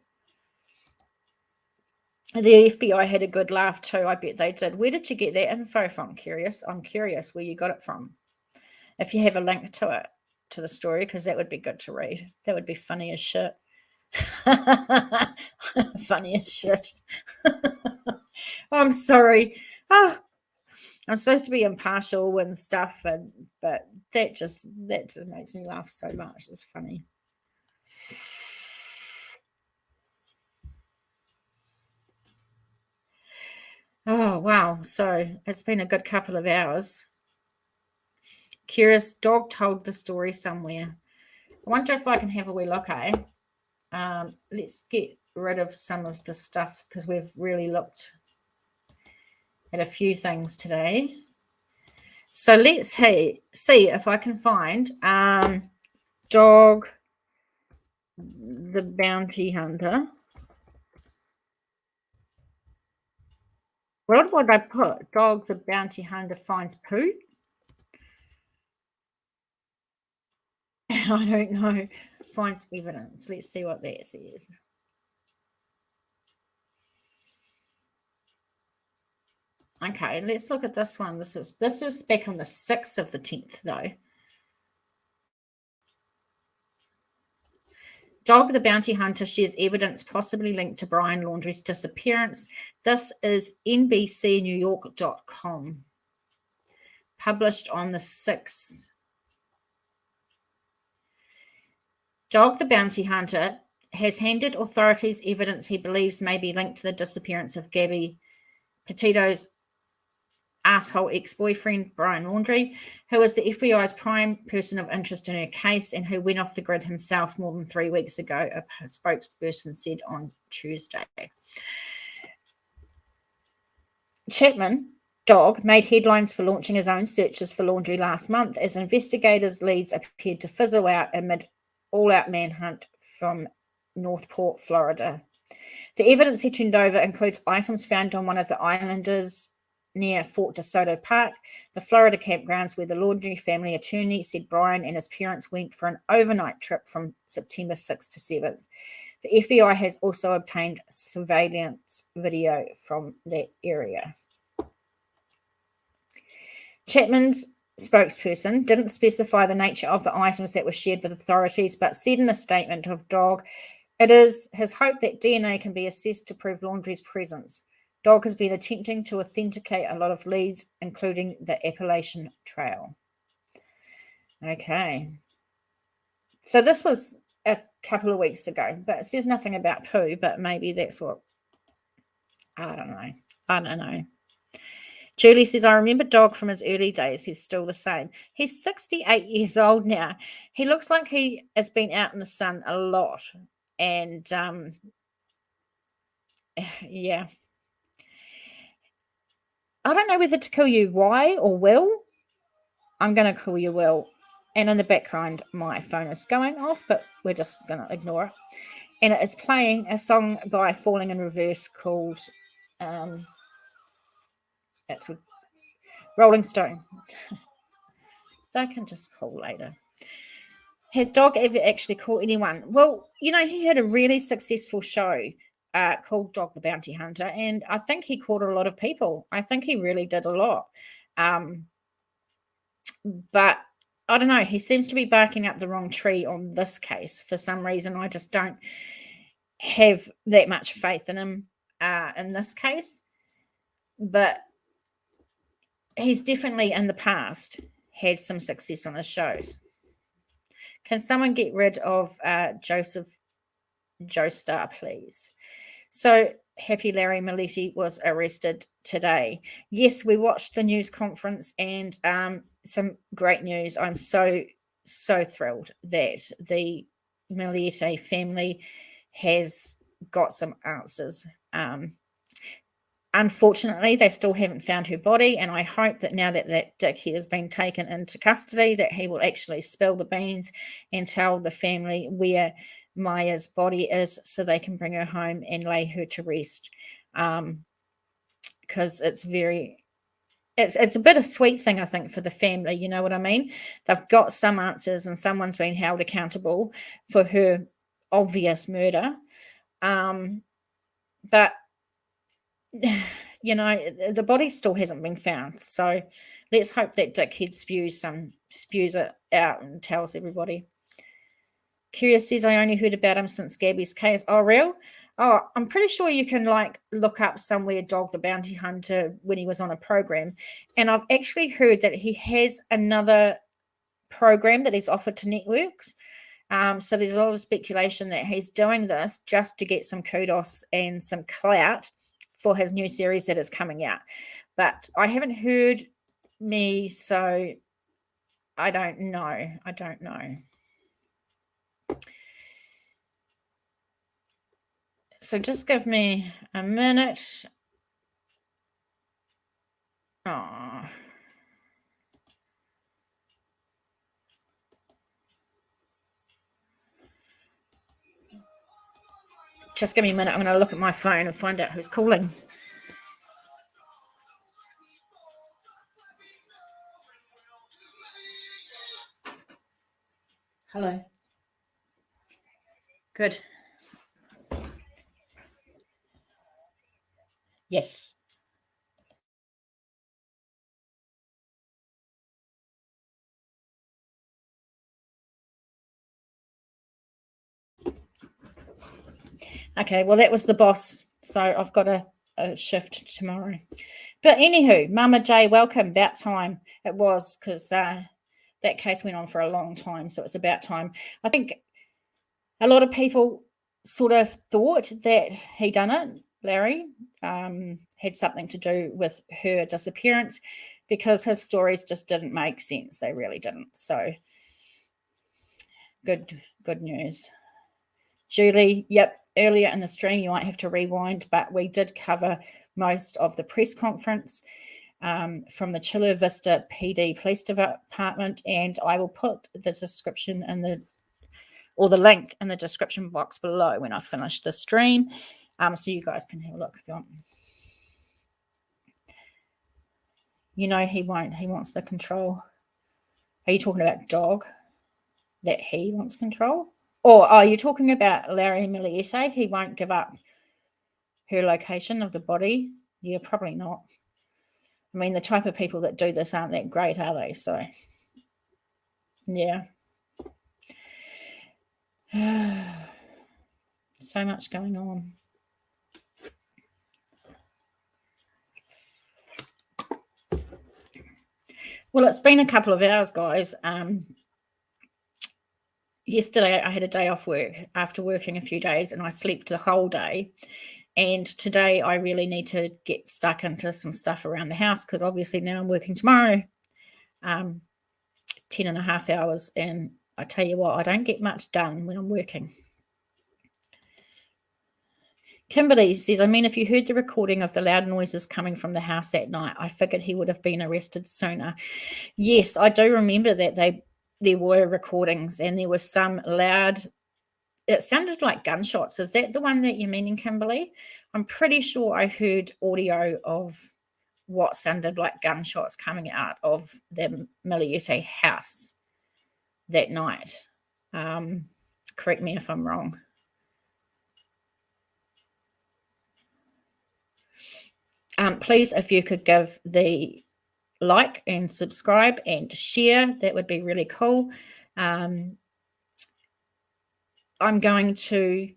The FBI had a good laugh too. I bet they did. Where did you get that info from? I'm curious where you got it from. If you have a link to it, to the story, because that would be good to read. That would be funny as shit. Funny as shit. I'm sorry. Oh, I'm supposed to be impartial and stuff, but that just makes me laugh so much. It's funny. Oh wow! So it's been a good couple of hours. Curious dog told the story somewhere. I wonder if I can have a wee look, eh? Let's get rid of some of the stuff because we've really looked at a few things today. So let's see if I can find Dog the Bounty Hunter. What would I put? Dog the Bounty Hunter finds poo? I don't know. Finds evidence. Let's see what that says. Okay, let's look at this one. This was back on the 6th of the 10th, though. Dog the Bounty Hunter shares evidence possibly linked to Brian Laundrie's disappearance. This is NBCNewYork.com. Published on the 6th. Dog the Bounty Hunter has handed authorities evidence he believes may be linked to the disappearance of Gabby Petito's asshole ex-boyfriend, Brian Laundrie, who was the FBI's prime person of interest in her case and who went off the grid himself more than 3 weeks ago, a spokesperson said on Tuesday. Chapman, Dog, made headlines for launching his own searches for Laundrie last month as investigators' leads appeared to fizzle out amid all-out manhunt from Northport, Florida. The evidence he turned over includes items found on one of the islanders near Fort DeSoto Park, the Florida campgrounds where the Laundrie family attorney said Brian and his parents went for an overnight trip from September 6th to 7th. The FBI has also obtained surveillance video from that area. Chapman's spokesperson didn't specify the nature of the items that were shared with authorities, but said in a statement of Dog, it is his hope that DNA can be assessed to prove Laundrie's presence. Dog has been attempting to authenticate a lot of leads, including the Appalachian Trail. Okay. So this was a couple of weeks ago, but it says nothing about poo, but maybe that's what, I don't know. Julie says, I remember Dog from his early days. He's still the same. He's 68 years old now. He looks like he has been out in the sun a lot. And, yeah. I don't know whether to call you Y or Will. I'm going to call you Will. And in the background, my phone is going off, but we're just going to ignore it. And it is playing a song by Falling in Reverse called, that's a Rolling Stone. They can just call later. Has Dog ever actually caught anyone? Well, he had a really successful show called Dog the Bounty Hunter, and I think he caught a lot of people. I think he really did a lot. But I don't know. He seems to be barking up the wrong tree on this case for some reason. I just don't have that much faith in him in this case. But he's definitely in the past had some success on his shows. Can someone get rid of Joseph Joestar, please? So Happy Larry Millette was arrested today. Yes, we watched the news conference and some great news. I'm so thrilled that the Millette family has got some answers. Unfortunately, they still haven't found her body, and I hope that now that that dickhead has been taken into custody, that he will actually spill the beans and tell the family where Maya's body is so they can bring her home and lay her to rest. because it's a bittersweet thing, I think, for the family. You know what I mean? They've got some answers and someone's been held accountable for her obvious murder. But, you know, the body still hasn't been found. So let's hope that Dickhead spews it out and tells everybody. Curious says, I only heard about him since Gabby's case. Oh, real? Oh, I'm pretty sure you can like look up somewhere Dog the Bounty Hunter when he was on a program. And I've actually heard that he has another program that he's offered to networks. So there's a lot of speculation that he's doing this just to get some kudos and some clout for his new series that is coming out. But I haven't heard me, so I don't know. So just give me a minute. Oh. Just give me a minute. I'm going to look at my phone and find out who's calling. Hello. Good. Yes. Okay, well, that was the boss. So I've got a shift tomorrow. But anywho, Mama J, welcome. About time. It was, because that case went on for a long time. So it's about time. I think a lot of people sort of thought that he done it, Larry, had something to do with her disappearance, because his stories just didn't make sense. They really didn't. So good news. Julie, yep, earlier in the stream, you might have to rewind, but we did cover most of the press conference from the Chula Vista PD Police Department, and I will put the description in the link in the description box below when I finish the stream, so you guys can have a look if you want. You know he won't. He wants the control. Are you talking about Dog? That he wants control? Or are you talking about Larry Millette? He won't give up her location of the body? Yeah, probably not. I mean, the type of people that do this aren't that great, are they? So, yeah. So much going on. Well, it's been a couple of hours, guys. Yesterday, I had a day off work after working a few days, and I slept the whole day. And today, I really need to get stuck into some stuff around the house, because obviously now I'm working tomorrow, 10.5 hours. And I tell you what, I don't get much done when I'm working. Kimberly says, I mean, if you heard the recording of the loud noises coming from the house that night, I figured he would have been arrested sooner. Yes, I do remember that there were recordings, and there was some loud, it sounded like gunshots. Is that the one that you're meaning, Kimberly? I'm pretty sure I heard audio of what sounded like gunshots coming out of the Millette house that night. Correct me if I'm wrong. Please, if you could give the like and subscribe and share, that would be really cool. I'm going to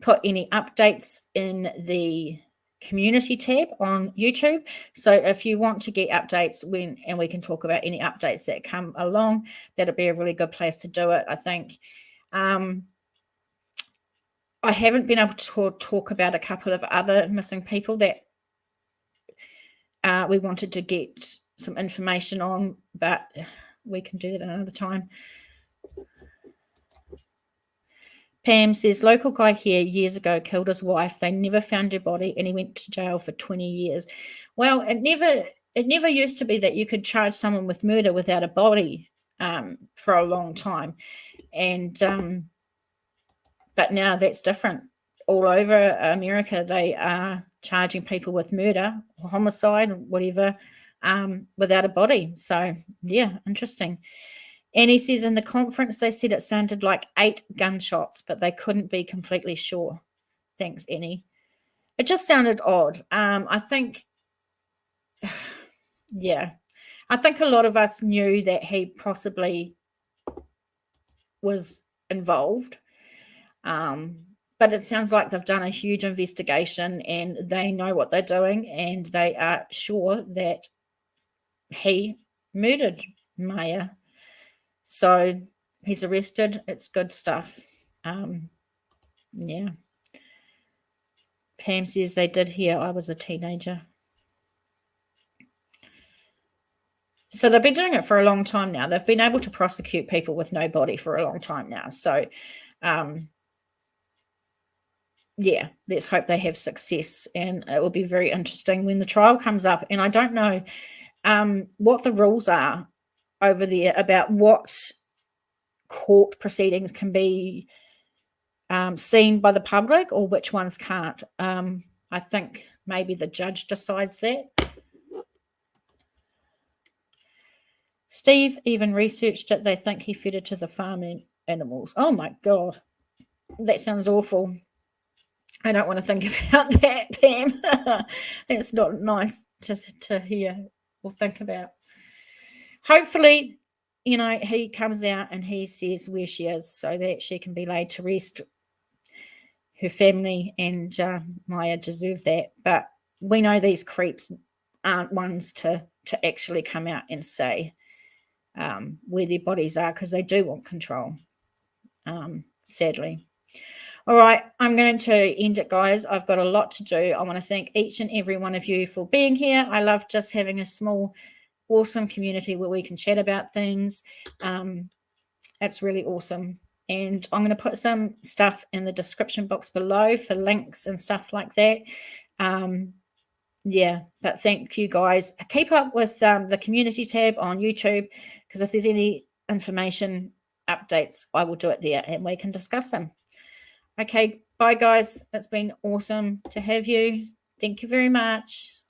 put any updates in the community tab on YouTube. So if you want to get updates and we can talk about any updates that come along, that'll be a really good place to do it, I think. I haven't been able to talk about a couple of other missing people that we wanted to get some information on, but we can do that another time. Pam says, local guy here years ago killed his wife. They never found her body, and he went to jail for 20 years. Well, it never used to be that you could charge someone with murder without a body for a long time. And but now that's different. all over America, they are charging people with murder or homicide or whatever without a body. So, yeah, interesting. And he says in the conference, they said it sounded like 8 gunshots, but they couldn't be completely sure. Thanks, Annie. It just sounded odd. I think, yeah, I think a lot of us knew that he possibly was involved. But it sounds like they've done a huge investigation and they know what they're doing, and they are sure that he murdered Maya. So he's arrested. It's good stuff. Yeah. Pam says they did hear I was a teenager. So they've been doing it for a long time now. They've been able to prosecute people with no body for a long time now. So, yeah, let's hope they have success. And it will be very interesting when the trial comes up. And I don't know what the rules are over there about what court proceedings can be seen by the public or which ones can't. I think maybe the judge decides that. Steve even researched it. They think he fed it to the farm animals. Oh my God. That sounds awful. I don't want to think about that, Pam. That's not nice just to hear or think about. Hopefully, you know, he comes out and he says where she is so that she can be laid to rest. Her family and Maya deserve that. But we know these creeps aren't ones to actually come out and say where their bodies are, because they do want control, sadly. All right, I'm going to end it, guys. I've got a lot to do. I want to thank each and every one of you for being here. I love just having a small, awesome community where we can chat about things. It's really awesome. And I'm going to put some stuff in the description box below for links and stuff like that. Yeah, but thank you, guys. Keep up with the community tab on YouTube, because if there's any information updates, I will do it there and we can discuss them. Okay, bye, guys. It's been awesome to have you. Thank you very much.